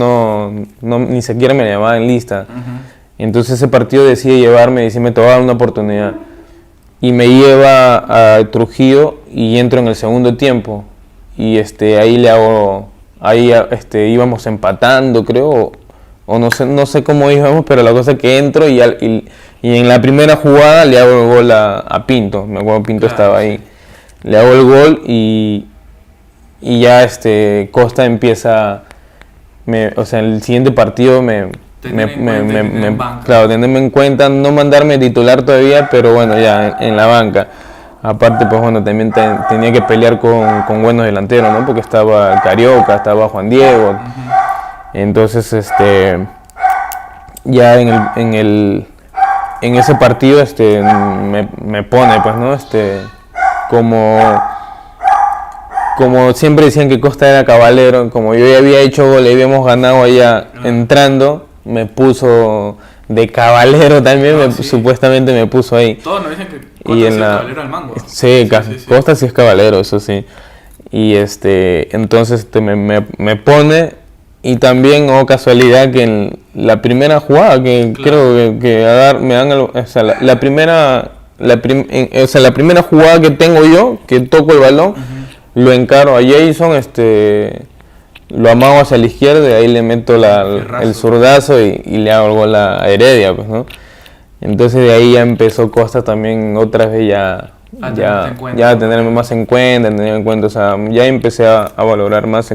[SPEAKER 2] ni siquiera me llamaban en lista. Entonces ese partido decide llevarme y decirme, te voy a dar una oportunidad. Y me lleva a Trujillo y entro en el segundo tiempo. Y ahí íbamos empatando, creo, o no sé cómo íbamos, pero la cosa es que entro y en la primera jugada le hago el gol a Pinto. Me acuerdo, Pinto, claro, estaba ahí. Le hago el gol y ya Costa empieza, o sea, en el siguiente partido claro, tenerme en cuenta, no mandarme titular todavía, pero bueno, ya en la banca. Aparte, pues bueno, también tenía que pelear con buenos delanteros, ¿no? Porque estaba el Carioca, estaba Juan Diego. Entonces, ya en ese partido, me pone, pues, ¿no? Como siempre decían que Costa era cabalero, como yo ya había hecho gol y habíamos ganado allá entrando, me puso de cabalero también, supuestamente me puso ahí.
[SPEAKER 1] Todos nos dicen que Costa es cabalero al mango.
[SPEAKER 2] Sí, Costa sí es cabalero, eso sí. Y entonces me pone, y también, casualidad, que en la primera jugada que claro, creo que me dan la primera jugada que tengo yo, que toco el balón, lo encaro a Jason, lo amago hacia la izquierda y ahí le meto el zurdazo y le hago el gol a Heredia, pues, ¿no? Entonces de ahí ya empezó Costa también otra vez a tenerme más en cuenta, o sea, ya empecé a valorar más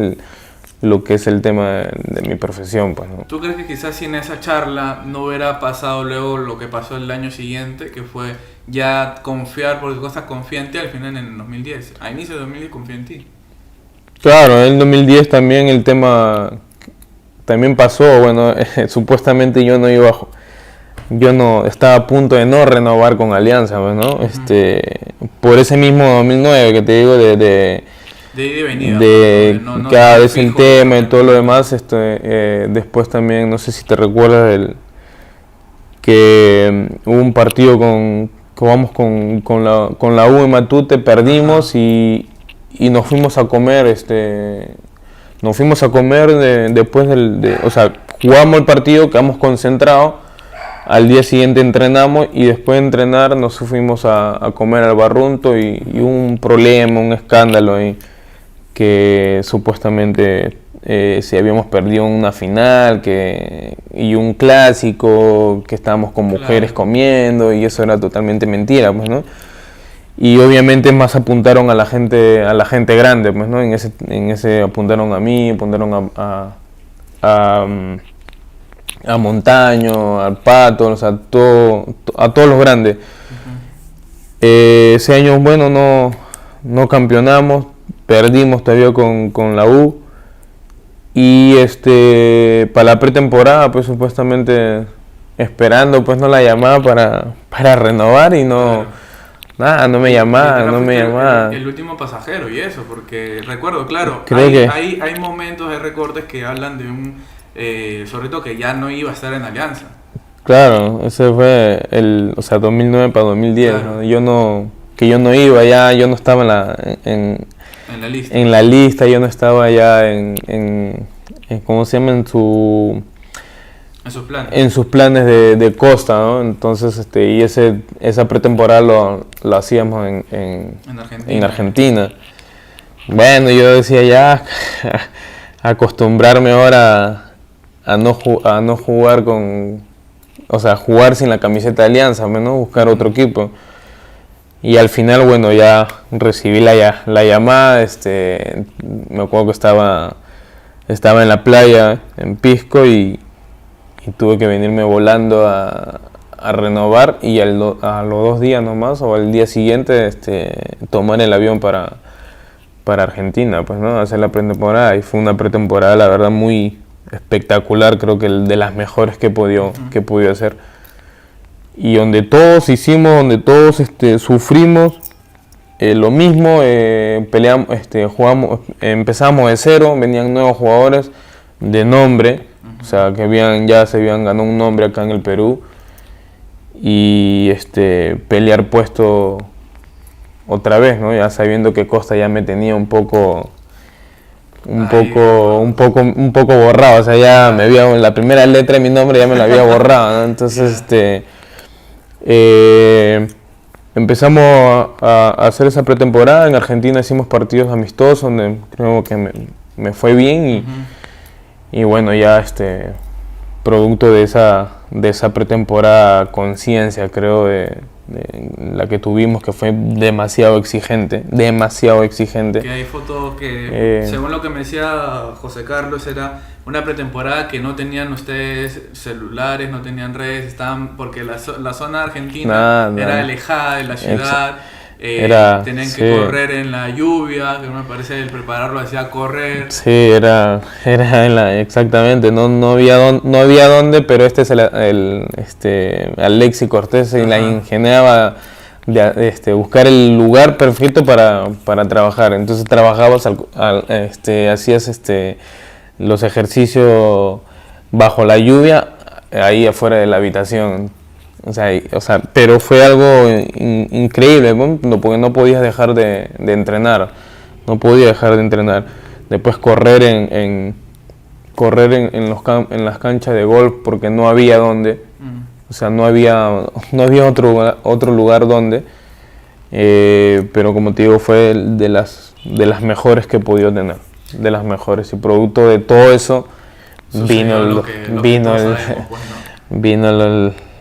[SPEAKER 2] lo que es el tema de mi profesión, pues, ¿no?
[SPEAKER 1] ¿Tú crees que quizás si en esa charla no hubiera pasado luego lo que pasó el año siguiente, que fue ya confiar, porque Costa confía en ti al final en el 2010, a inicio de 2010 confía en ti?
[SPEAKER 2] Claro, en el 2010 también el tema también pasó, bueno, supuestamente yo no estaba a punto de no renovar con Alianza, ¿no? Por ese mismo 2009 que te digo de ida y venida, cada vez el tema y todo lo demás. Después también, no sé si te recuerdas que hubo un partido con la U en Matute, perdimos y nos fuimos a comer, después o sea, jugamos el partido, quedamos concentrados, al día siguiente entrenamos y después de entrenar nos fuimos a comer al Barrunto y hubo un problema, un escándalo ahí, que supuestamente si habíamos perdido una final y un clásico, que estábamos con mujeres comiendo, y eso era totalmente mentira, pues, ¿no? Y obviamente más apuntaron a la gente grande, pues, ¿no? En ese apuntaron a mí, apuntaron a Montaño, al Pato, o sea, a todos los grandes. Ese año, bueno, no campeonamos, perdimos todavía con la U, y para la pretemporada, pues supuestamente esperando, pues, no la llamaba para renovar, y no, nada, no me llamaba.
[SPEAKER 1] El último pasajero y eso, porque recuerdo, claro,
[SPEAKER 2] Creo
[SPEAKER 1] hay momentos, hay recortes que hablan de sobre todo que ya no iba a estar en Alianza.
[SPEAKER 2] Claro, ese fue 2009 para 2010,
[SPEAKER 1] claro.
[SPEAKER 2] ¿no? Yo no iba ya, yo no estaba en la lista, yo no estaba ya en ¿cómo se llama? En sus planes de Costa, ¿no? Entonces, y esa pretemporada lo hacíamos en Argentina. Bueno, yo decía ya acostumbrarme ahora a no jugar jugar sin la camiseta de Alianza, ¿no? Buscar otro equipo. Y al final, bueno, ya recibí la llamada, me acuerdo que estaba en la playa, en Pisco, y tuve que venirme volando a renovar, y a los 2 días nomás, o al día siguiente, tomar el avión para Argentina, pues, ¿no? Hacer la pretemporada, y fue una pretemporada, la verdad, muy espectacular, creo que de las mejores que he podido hacer. Y donde todos sufrimos lo mismo, peleamos, jugamos, empezamos de cero, venían nuevos jugadores de nombre, o sea, que ya se habían ganado un nombre acá en el Perú, y pelear puesto otra vez, ¿no? Ya sabiendo que Costa ya me tenía un poco borrado, o sea, ya la primera letra de mi nombre ya me la había borrado, ¿no? Entonces, empezamos a hacer esa pretemporada. En Argentina hicimos partidos amistosos donde creo que me fue bien, y bueno, ya producto de esa pretemporada, conciencia, creo, de la que tuvimos, que fue demasiado exigente.
[SPEAKER 1] Que hay fotos que, según lo que me decía José Carlos, era una pretemporada que no tenían ustedes celulares, no tenían redes, porque la zona argentina era alejada de la ciudad. Tenían que correr en la lluvia, que me parece el prepararlo hacía correr.
[SPEAKER 2] Sí, era exactamente, no había dónde, pero Alexis Cortés se la ingeniaba de buscar el lugar perfecto para trabajar. Entonces trabajabas hacías los ejercicios bajo la lluvia, ahí afuera de la habitación. O sea, pero fue algo increíble, ¿no? Porque no podías dejar de entrenar. Después correr en las canchas de golf, porque no había dónde. O sea, no había otro lugar donde. Pero como te digo, fue de las mejores que he podido tener. De las mejores. Y producto de todo eso vino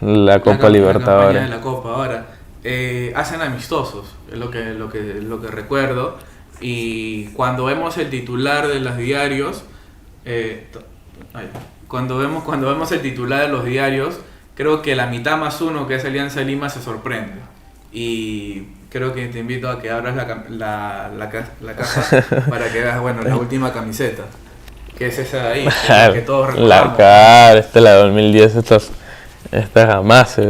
[SPEAKER 2] la Copa Libertadores.
[SPEAKER 1] La Copa. Ahora, hacen amistosos, es lo que recuerdo. Y cuando vemos el titular de los diarios, cuando vemos el titular de los diarios, creo que la mitad más uno, que es Alianza Lima, se sorprende. Y creo que te invito a que abras la caja para que veas, la última camiseta, que es esa de ahí, que todos recordamos.
[SPEAKER 2] La 2010, esta jamás.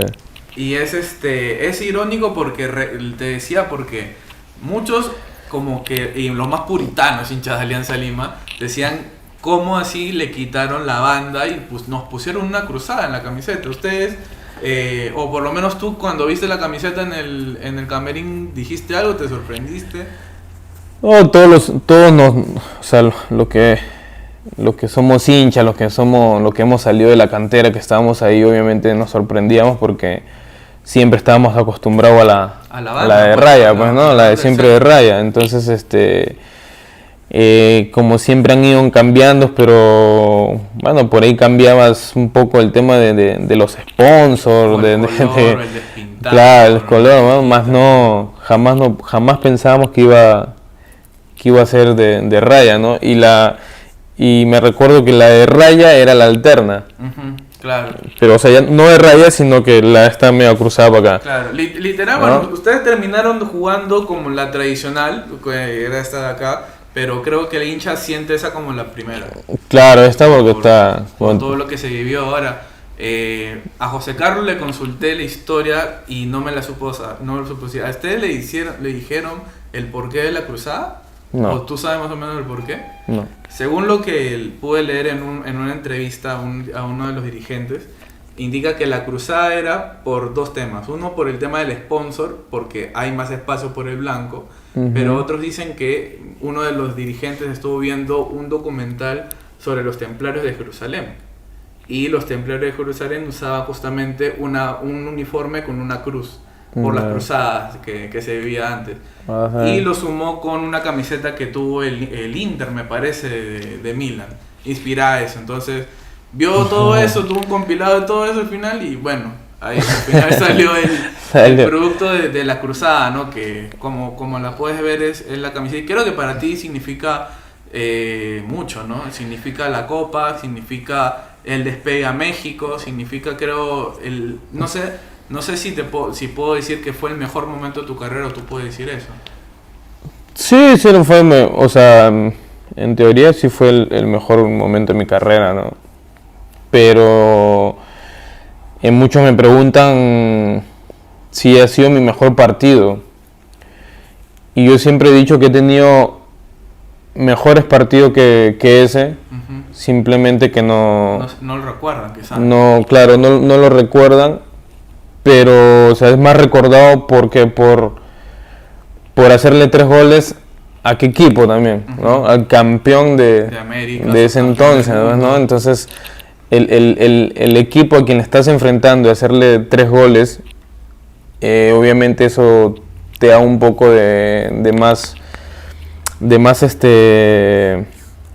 [SPEAKER 1] Y es irónico porque te decía, porque muchos, como que, y los más puritanos hinchas de Alianza Lima, decían cómo así le quitaron la banda y nos pusieron una cruzada en la camiseta. Ustedes, o por lo menos tú, cuando viste la camiseta en el camerín, ¿dijiste algo? ¿Te sorprendiste?
[SPEAKER 2] No, todos nos, o sea, lo que somos hinchas, lo que hemos salido de la cantera, que estábamos ahí, obviamente nos sorprendíamos porque siempre estábamos acostumbrados a la de raya, pues, ¿no? La de siempre de raya. Entonces, como siempre han ido cambiando, pero bueno, por ahí cambiabas un poco el tema de los sponsors,
[SPEAKER 1] el despintado,
[SPEAKER 2] claro, el color, ¿no? Más no, jamás pensábamos que iba a ser de raya, ¿no? Y me recuerdo que la de raya era la alterna.
[SPEAKER 1] Uh-huh, claro.
[SPEAKER 2] Pero, o sea, ya no de raya, sino que la está medio cruzada para acá.
[SPEAKER 1] Claro, literal,
[SPEAKER 2] ¿no?
[SPEAKER 1] Bueno, ustedes terminaron jugando como la tradicional, que era esta de acá, pero creo que el hincha siente esa como la primera.
[SPEAKER 2] Claro, esta porque está...
[SPEAKER 1] Por todo lo que se vivió ahora. A José Carlos le consulté la historia y no me la supo, no lo supo decir. ¿A ustedes le dijeron el porqué de la cruzada?
[SPEAKER 2] No.
[SPEAKER 1] ¿O tú sabes más o menos el porqué?
[SPEAKER 2] No.
[SPEAKER 1] Según lo que pude leer en una entrevista a uno de los dirigentes, indica que la cruzada era por dos temas. Uno, por el tema del sponsor, porque hay más espacio por el blanco, pero otros dicen que uno de los dirigentes estuvo viendo un documental sobre los templarios de Jerusalén. Y los templarios de Jerusalén usaban justamente un uniforme con una cruz por las cruzadas que se vivía antes. Ajá. Y lo sumó con una camiseta que tuvo el Inter, me parece, de Milan, inspirada a eso. Entonces vio todo eso, tuvo un compilado de todo eso al final y bueno, ahí al final salió el producto de la cruzada, ¿no? Que como la puedes ver es la camiseta. Y creo que para ti significa mucho, ¿no? Significa la Copa, significa el despegue a México, significa, creo, no sé si puedo decir que fue el mejor momento de tu carrera o tú puedes decir eso.
[SPEAKER 2] Sí, lo fue, o sea, en teoría sí fue el mejor momento de mi carrera, ¿no? Pero muchos me preguntan si ha sido mi mejor partido. Y yo siempre he dicho que he tenido mejores partidos que ese, simplemente que no
[SPEAKER 1] lo recuerdan, quizás.
[SPEAKER 2] No, claro, no lo recuerdan, pero o sea, es más recordado porque por hacerle 3 goles a qué equipo también, ¿no? Al campeón de América, de ese entonces, ¿no? Entonces el equipo a quien le estás enfrentando y hacerle 3 goles, obviamente eso te da un poco de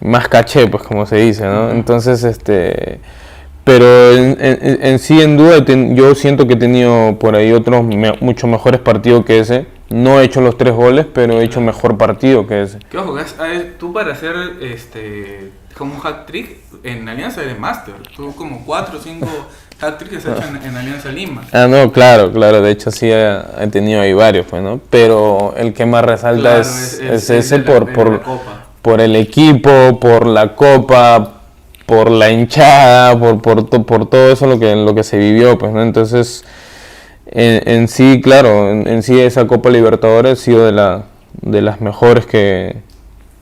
[SPEAKER 2] más caché, pues, como se dice, ¿no? Entonces, pero en sí, en duda, yo siento que he tenido por ahí otros mucho mejores partidos que ese. No he hecho los 3 goles, pero he hecho mejor partido que ese.
[SPEAKER 1] ¿Qué ojo? Tú para hacer como un hat-trick en Alianza eres máster. Tú como 4 o 5 hat-tricks has hecho en Alianza Lima.
[SPEAKER 2] Ah, no, claro. De hecho, sí he tenido ahí varios, pues, ¿no? Pero el que más resalta claro, es ese por el equipo, por la Copa, por la hinchada, por todo eso lo que se vivió, pues, ¿no? Entonces, en sí, claro, en sí esa Copa Libertadores ha sido de las mejores que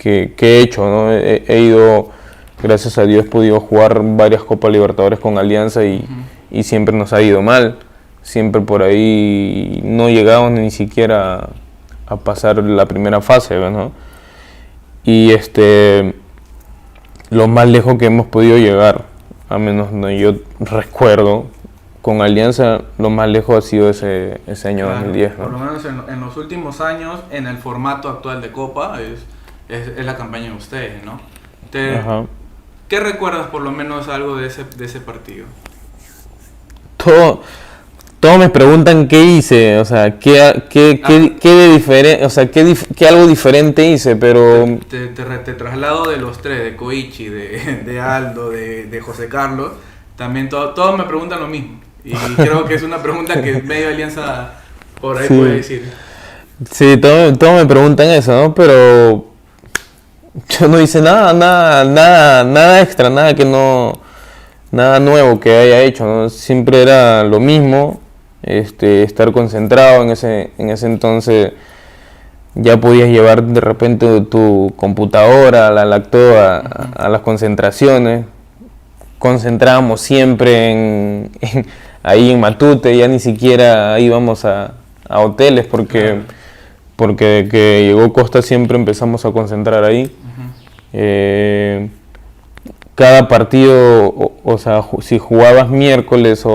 [SPEAKER 2] he hecho, ¿no? He ido, gracias a Dios, he podido jugar varias Copas Libertadores con Alianza y siempre nos ha ido mal. Siempre por ahí no llegamos ni siquiera a pasar la primera fase, ¿no? Y lo más lejos que hemos podido llegar, a menos no yo recuerdo, con Alianza, lo más lejos ha sido ese año, claro, 2010, ¿no?
[SPEAKER 1] Por lo menos en los últimos años, en el formato actual de Copa, es la campaña de ustedes, ¿no? ¿Qué recuerdas por lo menos algo de ese partido?
[SPEAKER 2] Todos me preguntan qué hice, o sea, qué de diferente, o sea, qué algo diferente hice, pero...
[SPEAKER 1] Te traslado de los 3, de Koichi, de Aldo, de José Carlos, también todos me preguntan lo mismo, y creo que es una pregunta que medio Alianza por ahí puede decir.
[SPEAKER 2] Sí, todos me preguntan eso, ¿no? Pero yo no hice nada extra, nada nuevo que haya hecho, ¿no? Siempre era lo mismo. Estar concentrado en ese entonces ya podías llevar de repente tu computadora, la laptop a las concentraciones. Concentrábamos siempre ahí en Matute, ya ni siquiera íbamos a hoteles porque que llegó Costa siempre empezamos a concentrar ahí. Cada partido, o sea, si jugabas miércoles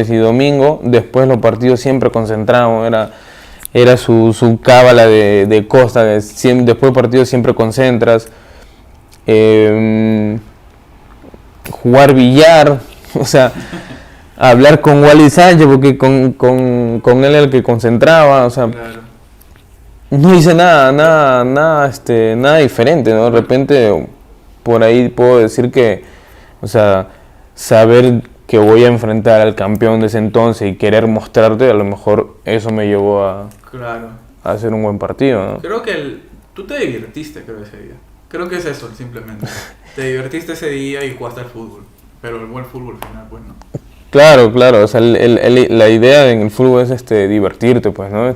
[SPEAKER 2] y domingo, después los partidos siempre concentrábamos, era su cábala de Costa, que después del partido siempre concentras. Jugar billar, o sea, hablar con Wally Sánchez, porque con él era el que concentraba, o sea,
[SPEAKER 1] Claro.
[SPEAKER 2] no hice nada diferente, ¿no? De repente, por ahí puedo decir que, o sea, saber que voy a enfrentar al campeón de ese entonces y querer mostrarte, a lo mejor eso me llevó a
[SPEAKER 1] Claro.
[SPEAKER 2] hacer un buen partido, ¿no?
[SPEAKER 1] Creo que tú te divertiste, creo, ese día. Creo que es eso, simplemente. Te divertiste ese día y jugaste al fútbol. Pero el buen fútbol final, pues no.
[SPEAKER 2] Claro, o sea, la idea en el fútbol es divertirte, pues, ¿no?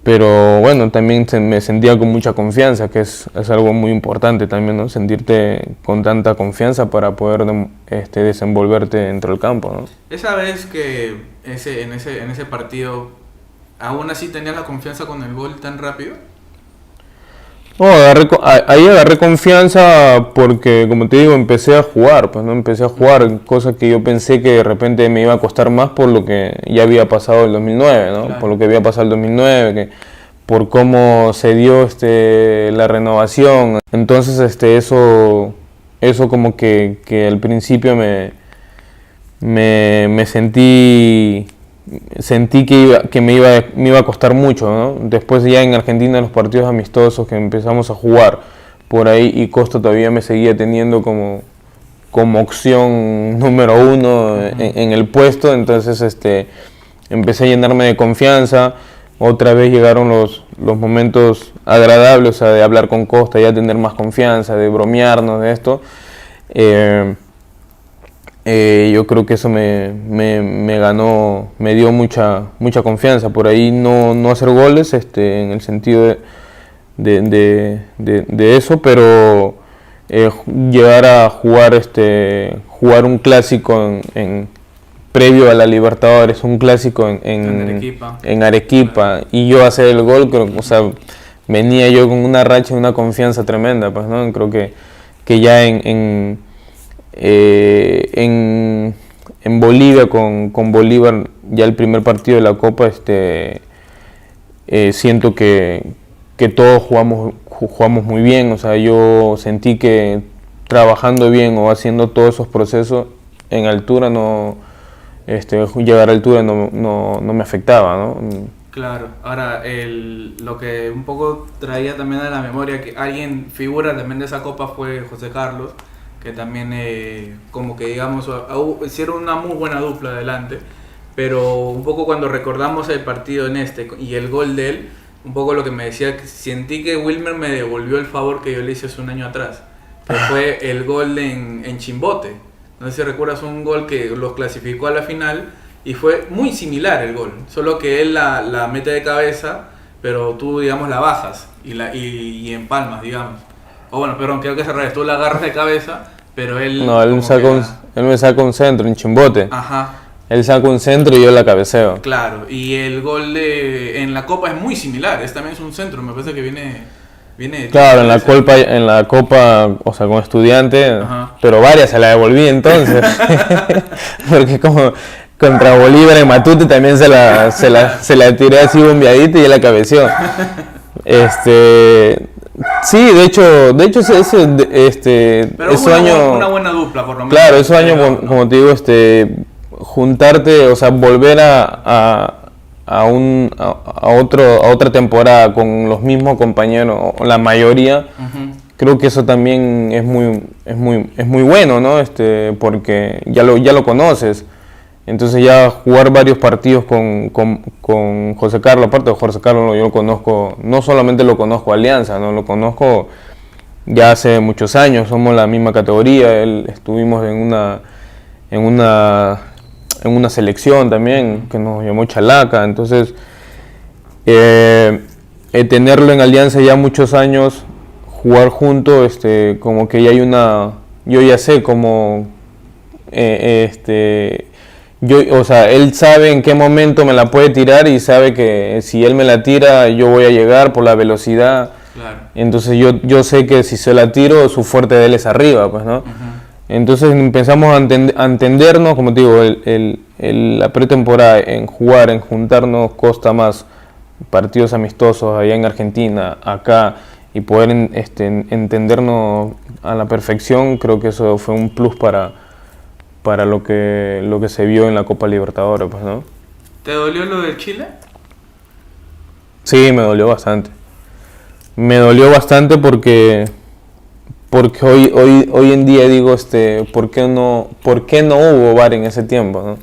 [SPEAKER 2] Pero bueno, también me sentía con mucha confianza, que es algo muy importante también, ¿no? Sentirte con tanta confianza para poder desenvolverte dentro del campo, ¿no?
[SPEAKER 1] Esa vez que en ese partido, ¿aún así tenías la confianza con el gol tan rápido?
[SPEAKER 2] No, ahí agarré confianza porque, como te digo, empecé a jugar, pues, ¿no? Empecé a jugar, cosa que yo pensé que de repente me iba a costar más por lo que ya había pasado el 2009, ¿no?
[SPEAKER 1] Claro.
[SPEAKER 2] Por lo que había pasado el 2009, por cómo se dio la renovación. Entonces, eso como que al principio me sentí que me iba a costar mucho, ¿no? Después ya en Argentina los partidos amistosos que empezamos a jugar por ahí y Costa todavía me seguía teniendo como opción número uno en el puesto, entonces empecé a llenarme de confianza. Otra vez llegaron los momentos agradables, o sea, de hablar con Costa, ya tener más confianza, de bromearnos de esto. Yo creo que eso me ganó, me dio mucha confianza. Por ahí no hacer goles, en el sentido de eso, pero llegar a jugar un clásico previo a la Libertadores, un clásico en Arequipa, y yo hacer el gol, creo, o sea, venía yo con una racha y una confianza tremenda, pues, ¿no? Creo que ya en Bolivia, con Bolívar, ya el primer partido de la Copa, siento que todos jugamos muy bien. O sea, yo sentí que trabajando bien o haciendo todos esos procesos en altura, llegar a altura no me afectaba, ¿no?
[SPEAKER 1] Claro. Ahora, lo que un poco traía también a la memoria, que alguien figura también de esa Copa fue José Carlos, que también como que digamos hicieron una muy buena dupla adelante, pero un poco cuando recordamos el partido y el gol de él, un poco lo que me decía, que sentí que Wilmer me devolvió el favor que yo le hice hace un año atrás, que fue el gol en Chimbote. No sé si recuerdas, un gol que los clasificó a la final y fue muy similar el gol, solo que él la mete de cabeza, pero tú, digamos, la bajas y empalmas, digamos. O bueno, perdón, creo que es al revés, tú la agarras de cabeza, pero él...
[SPEAKER 2] No, él me saca un centro en Chimbote.
[SPEAKER 1] Ajá.
[SPEAKER 2] Él saca un centro y yo la cabeceo.
[SPEAKER 1] Claro, y el gol en la Copa es muy similar, también es un centro, me parece que viene
[SPEAKER 2] Claro, en la Copa, o sea, con Estudiante,
[SPEAKER 1] ajá,
[SPEAKER 2] pero varias se la devolví entonces. Porque como contra Bolívar en Matute también se la tiré así bombeadita y él la cabeció. Sí, de hecho
[SPEAKER 1] pero
[SPEAKER 2] ese año,
[SPEAKER 1] una buena dupla por lo menos.
[SPEAKER 2] claro, esos años, como te digo, juntarte, o sea, volver a otra temporada con los mismos compañeros, o la mayoría,
[SPEAKER 1] Uh-huh.
[SPEAKER 2] creo que eso también es muy bueno, ¿no? Porque ya lo conoces. Entonces ya jugar varios partidos con José Carlos, aparte de José Carlos, yo lo conozco, no solamente lo conozco a Alianza, no lo conozco ya hace muchos años, somos la misma categoría, estuvimos en una selección también que nos llamó Chalaca. Entonces tenerlo en Alianza ya muchos años, jugar juntos, como que ya yo ya sé cómo o sea, él sabe en qué momento me la puede tirar y sabe que si él me la tira yo voy a llegar por la velocidad.
[SPEAKER 1] Claro.
[SPEAKER 2] Entonces yo sé que si se la tiro, su fuerte de él es arriba, pues, ¿no?
[SPEAKER 1] Uh-huh.
[SPEAKER 2] Entonces empezamos a entendernos, como te digo, la pretemporada, en jugar, en juntarnos, Costa más partidos amistosos allá en Argentina, acá, y poder entendernos a la perfección, creo que eso fue un plus para lo que se vio en la Copa Libertadores, pues, ¿no?
[SPEAKER 1] ¿Te dolió lo de Chile?
[SPEAKER 2] Sí, me dolió bastante. Me dolió bastante porque hoy en día digo, ¿por qué no hubo VAR en ese tiempo, ¿no?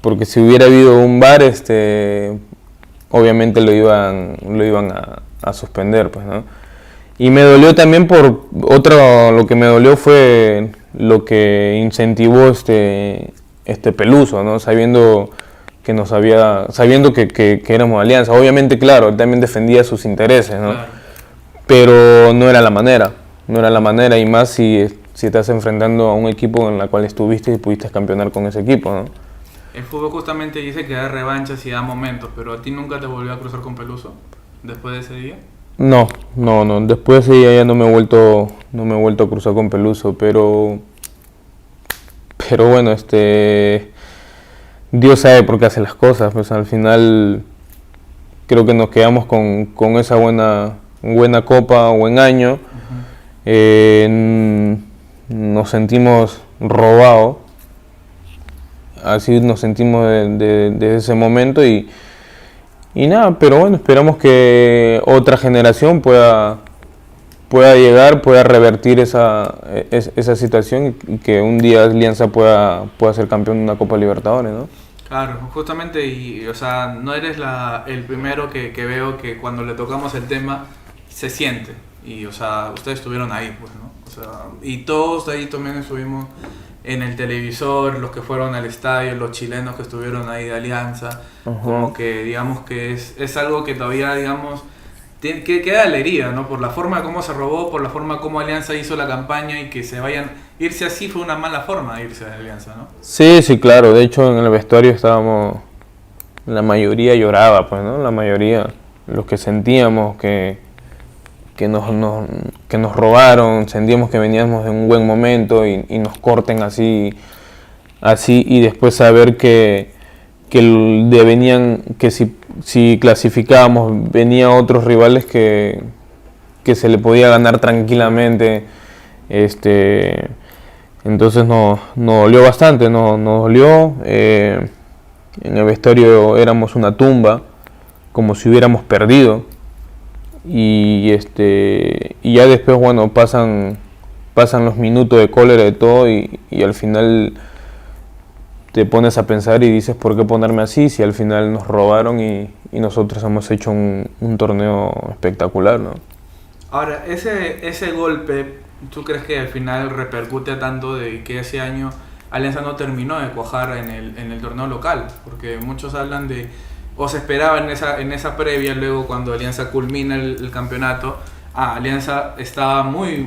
[SPEAKER 2] Porque si hubiera habido un VAR, obviamente lo iban a suspender, pues, ¿no? Y me dolió también lo que me dolió fue lo que incentivó Peluso, ¿no? Sabiendo que éramos Alianza. Obviamente, claro, él también defendía sus intereses, ¿no? Claro. Pero no era la manera, y más si estás enfrentando a un equipo en el cual estuviste y pudiste campeonar con ese equipo, ¿no?
[SPEAKER 1] El fútbol justamente dice que da revanchas y da momentos, pero ¿a ti nunca te volvió a cruzar con Peluso después de ese día?
[SPEAKER 2] No, después de ese día ya no me he vuelto a cruzar con Peluso, pero bueno, Dios sabe por qué hace las cosas, pues al final creo que nos quedamos con esa buena copa, buen año. Nos sentimos robados, así nos sentimos desde ese momento y nada, pero bueno, esperamos que otra generación pueda llegar, pueda revertir esa situación y que un día Alianza pueda ser campeón de una Copa Libertadores, ¿no?
[SPEAKER 1] Claro, justamente, y o sea, no eres el primero que veo que cuando le tocamos el tema se siente, y o sea, ustedes estuvieron ahí, pues, ¿no? O sea, y todos ahí también estuvimos en el televisor, los que fueron al estadio, los chilenos que estuvieron ahí de Alianza, como que digamos que es algo que todavía, digamos, que queda la herida, ¿no? Por la forma como se robó, por la forma como Alianza hizo la campaña, y que irse así fue una mala forma de irse de Alianza, ¿no?
[SPEAKER 2] Sí, claro, de hecho en el vestuario la mayoría lloraba, pues, ¿no? La mayoría, los que sentíamos que nos robaron, sentíamos que veníamos de un buen momento y nos corten así, y después saber que si clasificábamos venía otros rivales que se le podía ganar tranquilamente, entonces nos dolió bastante, nos dolió. En el vestuario éramos una tumba, como si hubiéramos perdido. Y ya después, bueno, pasan los minutos de cólera de todo y al final te pones a pensar y dices, ¿por qué ponerme así si al final nos robaron y nosotros hemos hecho un torneo espectacular, ¿no?
[SPEAKER 1] Ahora, ese golpe, ¿tú crees que al final repercute tanto de que ese año Alianza no terminó de cuajar en el torneo local? Porque muchos hablan o se esperaba en esa previa, luego cuando Alianza culmina el campeonato, Alianza estaba muy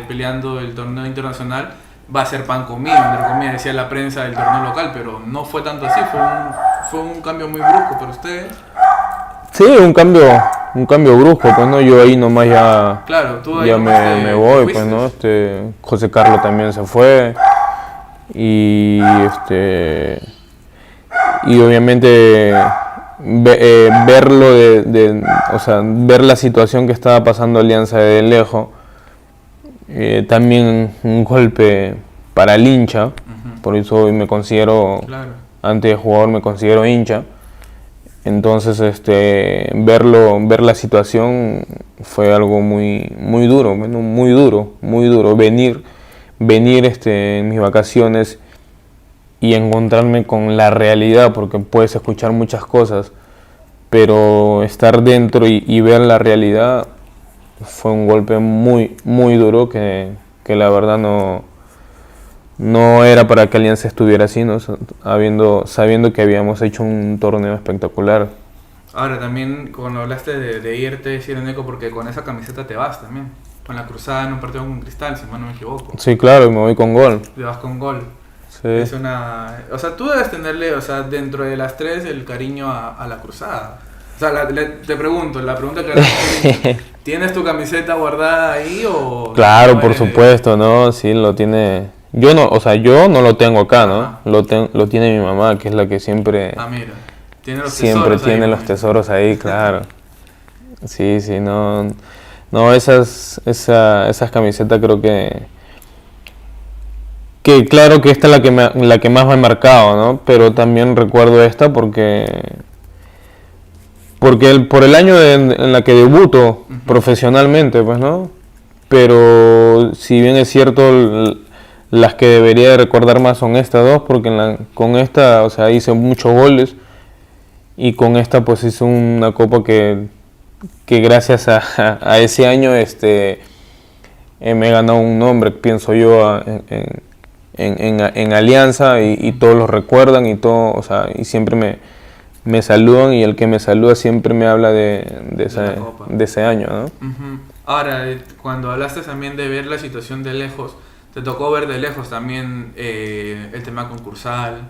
[SPEAKER 1] peleando el torneo internacional, va a ser pan comido, entre comillas, decía la prensa del torneo local, pero no fue tanto así, fue un cambio muy brusco para ustedes.
[SPEAKER 2] Sí, un cambio brusco, pues, ¿no? Yo ahí nomás ya,
[SPEAKER 1] claro, tú ahí
[SPEAKER 2] ya me voy, pues, ¿no? José Carlos también se fue y obviamente verlo o sea, ver la situación que estaba pasando Alianza de lejos, también un golpe para el hincha. Por eso hoy me considero, claro, antes de jugador me considero hincha. Entonces ver la situación fue algo muy duro, muy duro venir en mis vacaciones y encontrarme con la realidad, porque puedes escuchar muchas cosas, pero estar dentro y ver la realidad fue un golpe muy duro que la verdad no era para que Alianza estuviera así, ¿no? Sabiendo que habíamos hecho un torneo espectacular.
[SPEAKER 1] Ahora también cuando hablaste de irte, Cireneco, porque con esa camiseta te vas también, con la cruzada en un partido con Cristal, si mal no me equivoco.
[SPEAKER 2] Sí, claro, me voy con gol.
[SPEAKER 1] Te vas con gol.
[SPEAKER 2] Sí.
[SPEAKER 1] Es o sea, tú debes tenerle, o sea, dentro de las tres, el cariño a la cruzada. O sea, te pregunto, la pregunta que ¿tienes tu camiseta guardada ahí o...?
[SPEAKER 2] Claro, por supuesto, ¿no? Sí, lo tiene... Yo no lo tengo acá, ¿no? Lo tiene mi mamá, que es la que siempre...
[SPEAKER 1] mira.
[SPEAKER 2] siempre tiene los tesoros ahí, claro. Sí, no, esas camisetas creo que claro que esta es la que más me ha marcado, ¿no? Pero también recuerdo esta porque por el año en la que debuto profesionalmente, pues, ¿no? Pero si bien es cierto, las que debería recordar más son estas dos, porque con esta, o sea, hice muchos goles y con esta pues hice una copa que gracias a ese año me he ganado un nombre, pienso yo, en Alianza y todos lo recuerdan y todo, o sea, y siempre me saludan y el que me saluda siempre me habla de ese año, ¿no?
[SPEAKER 1] Uh-huh. Ahora, cuando hablaste también de ver la situación de lejos, te tocó ver de lejos también el tema concursal,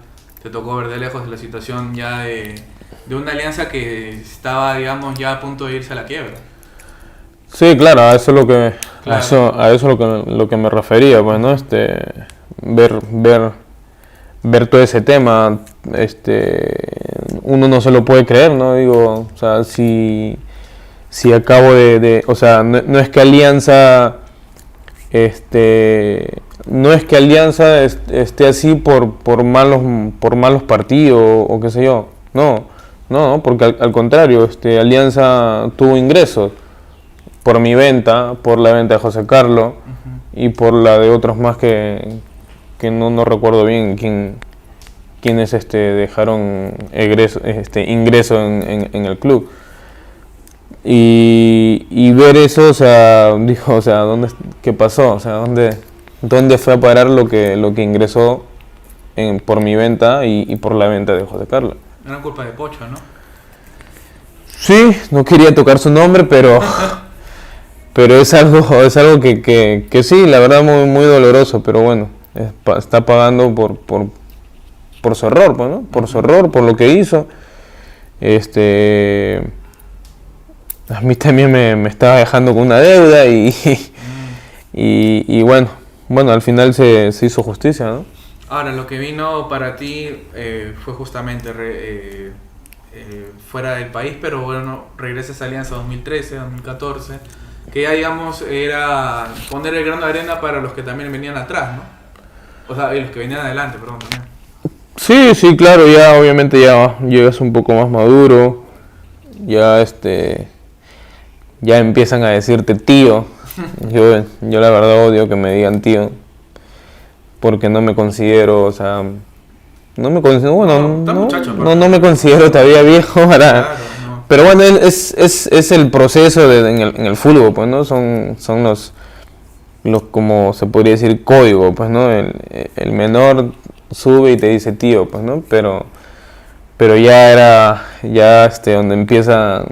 [SPEAKER 1] te tocó ver de lejos la situación ya de una Alianza que estaba, digamos, ya a punto de irse a la quiebra.
[SPEAKER 2] Sí, claro, a eso es lo que me refería, pues, ¿no? Ver todo ese tema, uno no se lo puede creer, ¿no? Digo, o sea, si acabo o sea, no es que Alianza esté así por malos partidos o qué sé yo, no, porque al contrario, Alianza tuvo ingresos por mi venta, por la venta de José Carlos y por la de otros más que no recuerdo bien quienes dejaron ingreso en el club. Y ver eso, o sea, dijo, o sea, ¿qué pasó? O sea, ¿dónde fue a parar lo que ingresó por mi venta y por la venta de José Carlos?
[SPEAKER 1] Era culpa de Pocho, ¿no?
[SPEAKER 2] Sí, no quería tocar su nombre, pero es algo que sí, la verdad muy, muy doloroso, pero bueno, está pagando por su error, pues, ¿no? Por su error, por lo que hizo. A mí también me estaba dejando con una deuda y bueno, al final se hizo justicia, ¿no?
[SPEAKER 1] Ahora, lo que vino para ti fue justamente fuera del país, pero bueno, regresas a Alianza 2013, 2014, que ya digamos era poner el grano de arena para los que también venían atrás, ¿no? O sea, y los que venían adelante, perdón, también.
[SPEAKER 2] Sí, claro, ya obviamente ya llegas un poco más maduro, ya ya empiezan a decirte tío. Yo la verdad odio que me digan tío, porque no me considero, o sea, no me considero todavía viejo para... Claro, no. Pero bueno, es el proceso en el fútbol, pues, ¿no? Son los como se podría decir código, pues, ¿no? El menor sube y te dice tío, pues, ¿no? Pero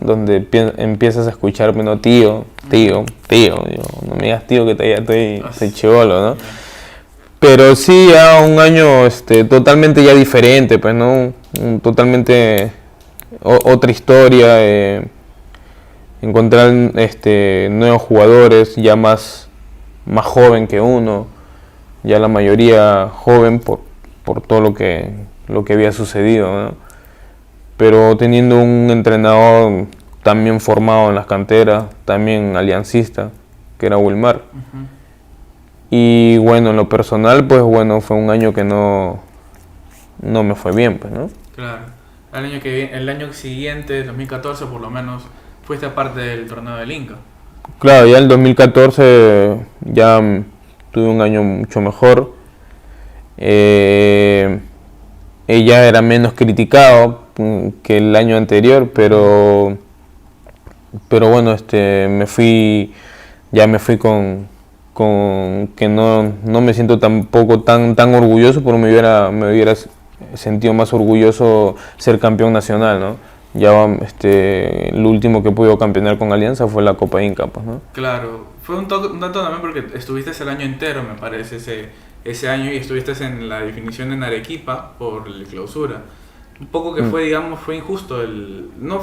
[SPEAKER 2] donde empiezas a escucharme, no, tío, yo, no me digas tío que ya estoy chibolo, ¿no? Pero sí, ya un año totalmente ya diferente, pues, ¿no? Totalmente otra historia, encontrar nuevos jugadores ya más joven que uno, ya la mayoría joven por todo lo que había sucedido, ¿no? Pero teniendo un entrenador también formado en las canteras, también aliancista, que era Wilmar. Uh-huh. Y bueno, en lo personal, pues bueno, fue un año que no me fue bien, pues, ¿no?
[SPEAKER 1] Claro. El año siguiente, 2014, por lo menos, fuiste parte del torneo del Inca.
[SPEAKER 2] Claro, ya el 2014 ya tuve un año mucho mejor. Ella era menos criticado que el año anterior, pero bueno, me fui con que no me siento tampoco tan orgulloso, porque me hubiera sentido más orgulloso ser campeón nacional, ¿no? Ya lo último que pude campeonar con Alianza fue la Copa Inca, pues, ¿no?
[SPEAKER 1] Claro, fue un dato también porque estuviste el año entero, me parece, ese año, y estuviste en la definición en Arequipa por la clausura. Un poco que fue injusto,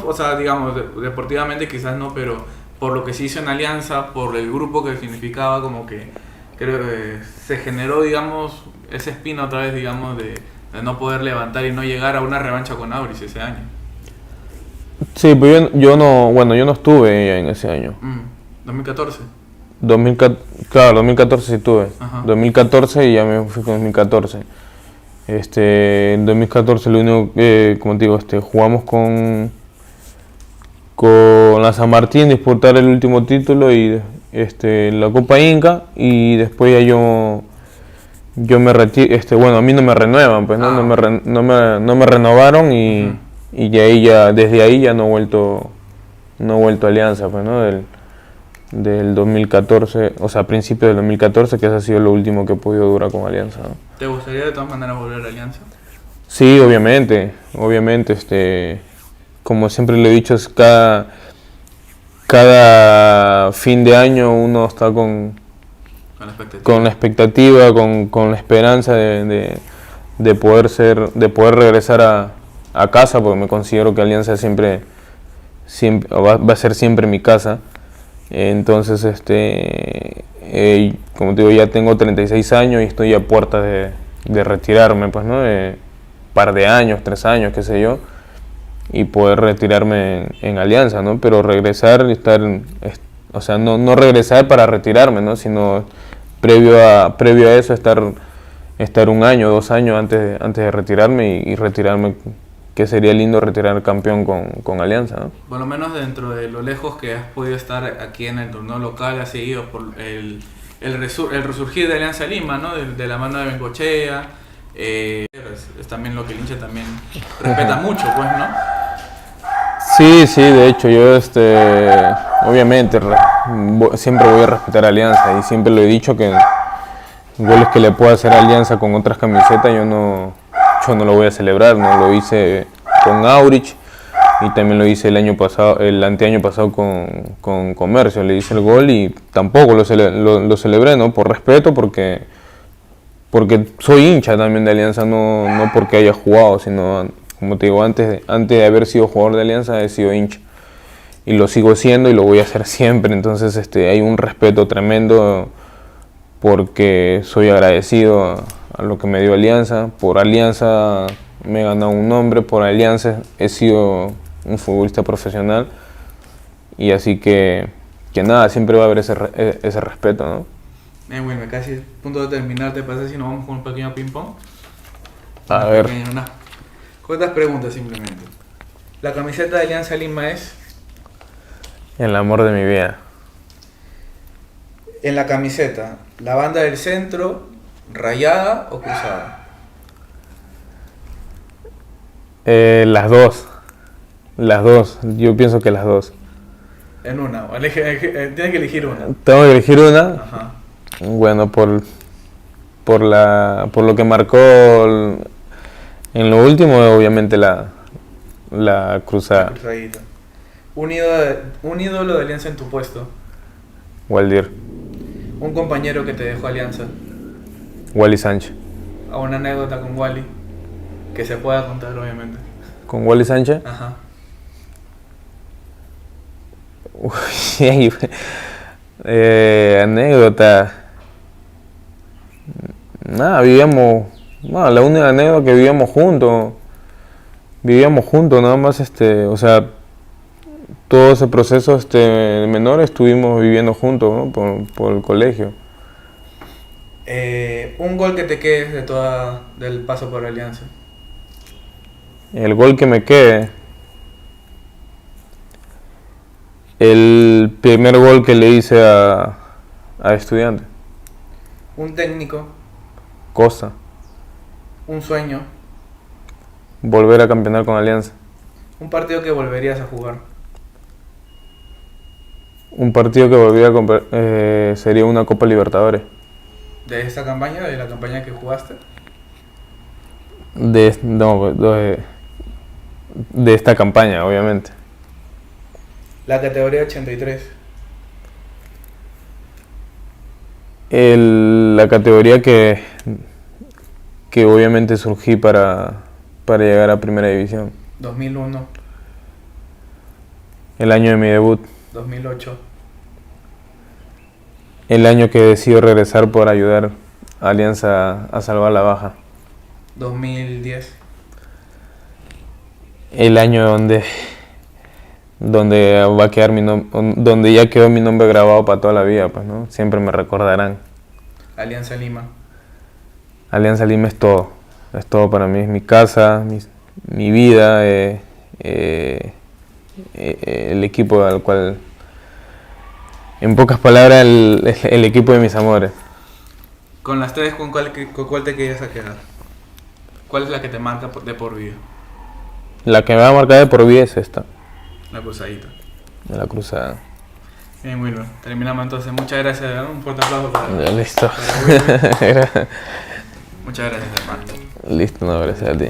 [SPEAKER 1] o sea, digamos, deportivamente quizás no, pero por lo que se hizo en Alianza, por el grupo que significaba, como que creo que se generó, digamos, esa espina otra vez, digamos, de no poder levantar y no llegar a una revancha con Auris ese año.
[SPEAKER 2] Sí, pues yo no, bueno, yo no estuve en ese año.
[SPEAKER 1] 2014.
[SPEAKER 2] 2014, claro, 2014 sí estuve.
[SPEAKER 1] Ajá.
[SPEAKER 2] 2014 y ya me fui con 2014. En 2014 lo único que, como te digo, jugamos con la San Martín, disputar el último título y la Copa Inca, y después ya yo me retiro, bueno, a mí no me renuevan, pues no me renovaron y desde ahí ya no he vuelto a Alianza, pues, ¿no? Del 2014, o sea, a principios del 2014, que ese ha sido lo último que he podido durar con Alianza, ¿no?
[SPEAKER 1] ¿Te gustaría de todas maneras volver a Alianza?
[SPEAKER 2] Sí, obviamente, como siempre lo he dicho, es cada fin de año uno está con la expectativa, con la esperanza de poder regresar a casa, porque me considero que Alianza siempre va a ser siempre mi casa. Entonces, como te digo, ya tengo 36 años y estoy a puertas de retirarme, pues, ¿no? Par de años, 3 años, qué sé yo, y poder retirarme en Alianza, ¿no? Pero regresar, o sea, no regresar para retirarme, ¿no? Sino previo a eso estar 1 año, 2 años antes de retirarme y retirarme, que sería lindo retirar campeón con Alianza, ¿no?
[SPEAKER 1] Por lo menos dentro de lo lejos que has podido estar aquí en el torneo local, has seguido por el resurgir de Alianza Lima, ¿no? De la mano de Bengochea. Es también lo que el hincha también respeta mucho, pues, ¿no?
[SPEAKER 2] Sí, de hecho, yo obviamente siempre voy a respetar a Alianza y siempre lo he dicho que goles que le pueda hacer a Alianza con otras camisetas yo no lo voy a celebrar, no lo hice con Aurich y también lo hice el anteaño pasado con Comercio, le hice el gol y tampoco lo celebré, ¿no? Por respeto, porque soy hincha también de Alianza, no porque haya jugado, sino, como te digo, antes de haber sido jugador de Alianza he sido hincha y lo sigo siendo y lo voy a hacer siempre. Entonces hay un respeto tremendo porque soy agradecido a lo que me dio Alianza. Por Alianza me he ganado un nombre, por Alianza he sido un futbolista profesional y así que nada, siempre va a haber ese respeto, ¿no?
[SPEAKER 1] Bueno, casi a punto de terminar, ¿te parece si nos vamos con un pequeño ping pong?
[SPEAKER 2] A ver.
[SPEAKER 1] Unas cortas preguntas simplemente. La camiseta de Alianza Lima es...
[SPEAKER 2] El amor de mi vida.
[SPEAKER 1] En la camiseta, la banda del centro, rayada o cruzada.
[SPEAKER 2] Las dos, yo pienso que las dos.
[SPEAKER 1] En una, tienes que elegir una.
[SPEAKER 2] Tengo que elegir una.
[SPEAKER 1] Ajá.
[SPEAKER 2] Bueno, por lo que marcó en lo último, obviamente la cruzada.
[SPEAKER 1] Cruzadita. Un ídolo de Alianza en tu puesto.
[SPEAKER 2] Waldir.
[SPEAKER 1] Un compañero que te dejó Alianza.
[SPEAKER 2] Wally Sánchez.
[SPEAKER 1] A una anécdota con Wally que se pueda contar, obviamente.
[SPEAKER 2] ¿Con Wally Sánchez?
[SPEAKER 1] Ajá.
[SPEAKER 2] Uy, anécdota. Nada, la única anécdota que vivíamos juntos nada más, o sea, todo ese proceso menor estuvimos viviendo juntos, ¿no? por el colegio.
[SPEAKER 1] Un gol que te quede del paso por Alianza.
[SPEAKER 2] El gol que me quede. El primer gol que le hice a Estudiante.
[SPEAKER 1] Un técnico.
[SPEAKER 2] Costa.
[SPEAKER 1] Un sueño.
[SPEAKER 2] Volver a campeonar con Alianza.
[SPEAKER 1] Un partido que volverías a jugar.
[SPEAKER 2] Un partido que volvería a comprar sería una Copa Libertadores.
[SPEAKER 1] ¿De esta campaña? ¿De la campaña que jugaste?
[SPEAKER 2] De esta campaña, obviamente.
[SPEAKER 1] La categoría 83.
[SPEAKER 2] La categoría que obviamente surgí para llegar a Primera División.
[SPEAKER 1] 2001.
[SPEAKER 2] El año de mi debut.
[SPEAKER 1] 2008.
[SPEAKER 2] El año que decido regresar por ayudar a Alianza a salvar la baja.
[SPEAKER 1] 2010.
[SPEAKER 2] El año donde donde va a quedar donde ya quedó mi nombre grabado para toda la vida, pues, ¿no? Siempre me recordarán.
[SPEAKER 1] Alianza Lima.
[SPEAKER 2] Alianza Lima es todo para mí, es mi casa, mi vida, el equipo al cual, en pocas palabras, el equipo de mis amores.
[SPEAKER 1] Con las tres, ¿con cuál te querías a quedar? ¿Cuál es la que te marca de por vida?
[SPEAKER 2] La que me va a marcar de por vida es esta,
[SPEAKER 1] La cruzadita.
[SPEAKER 2] de la cruzada.
[SPEAKER 1] Bien, Wilmer. Terminamos entonces. Muchas gracias. Un fuerte aplauso para
[SPEAKER 2] Ya, listo.
[SPEAKER 1] Wilmer. Muchas gracias, hermano.
[SPEAKER 2] Listo, no, gracias a ti.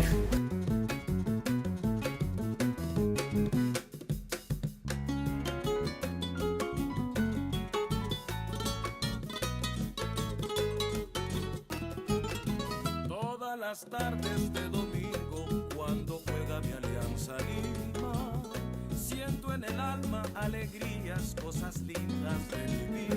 [SPEAKER 3] Todas las tardes de domingo, cuando juega mi Alianza Lima, siento en el alma alegrías, cosas lindas de vivir.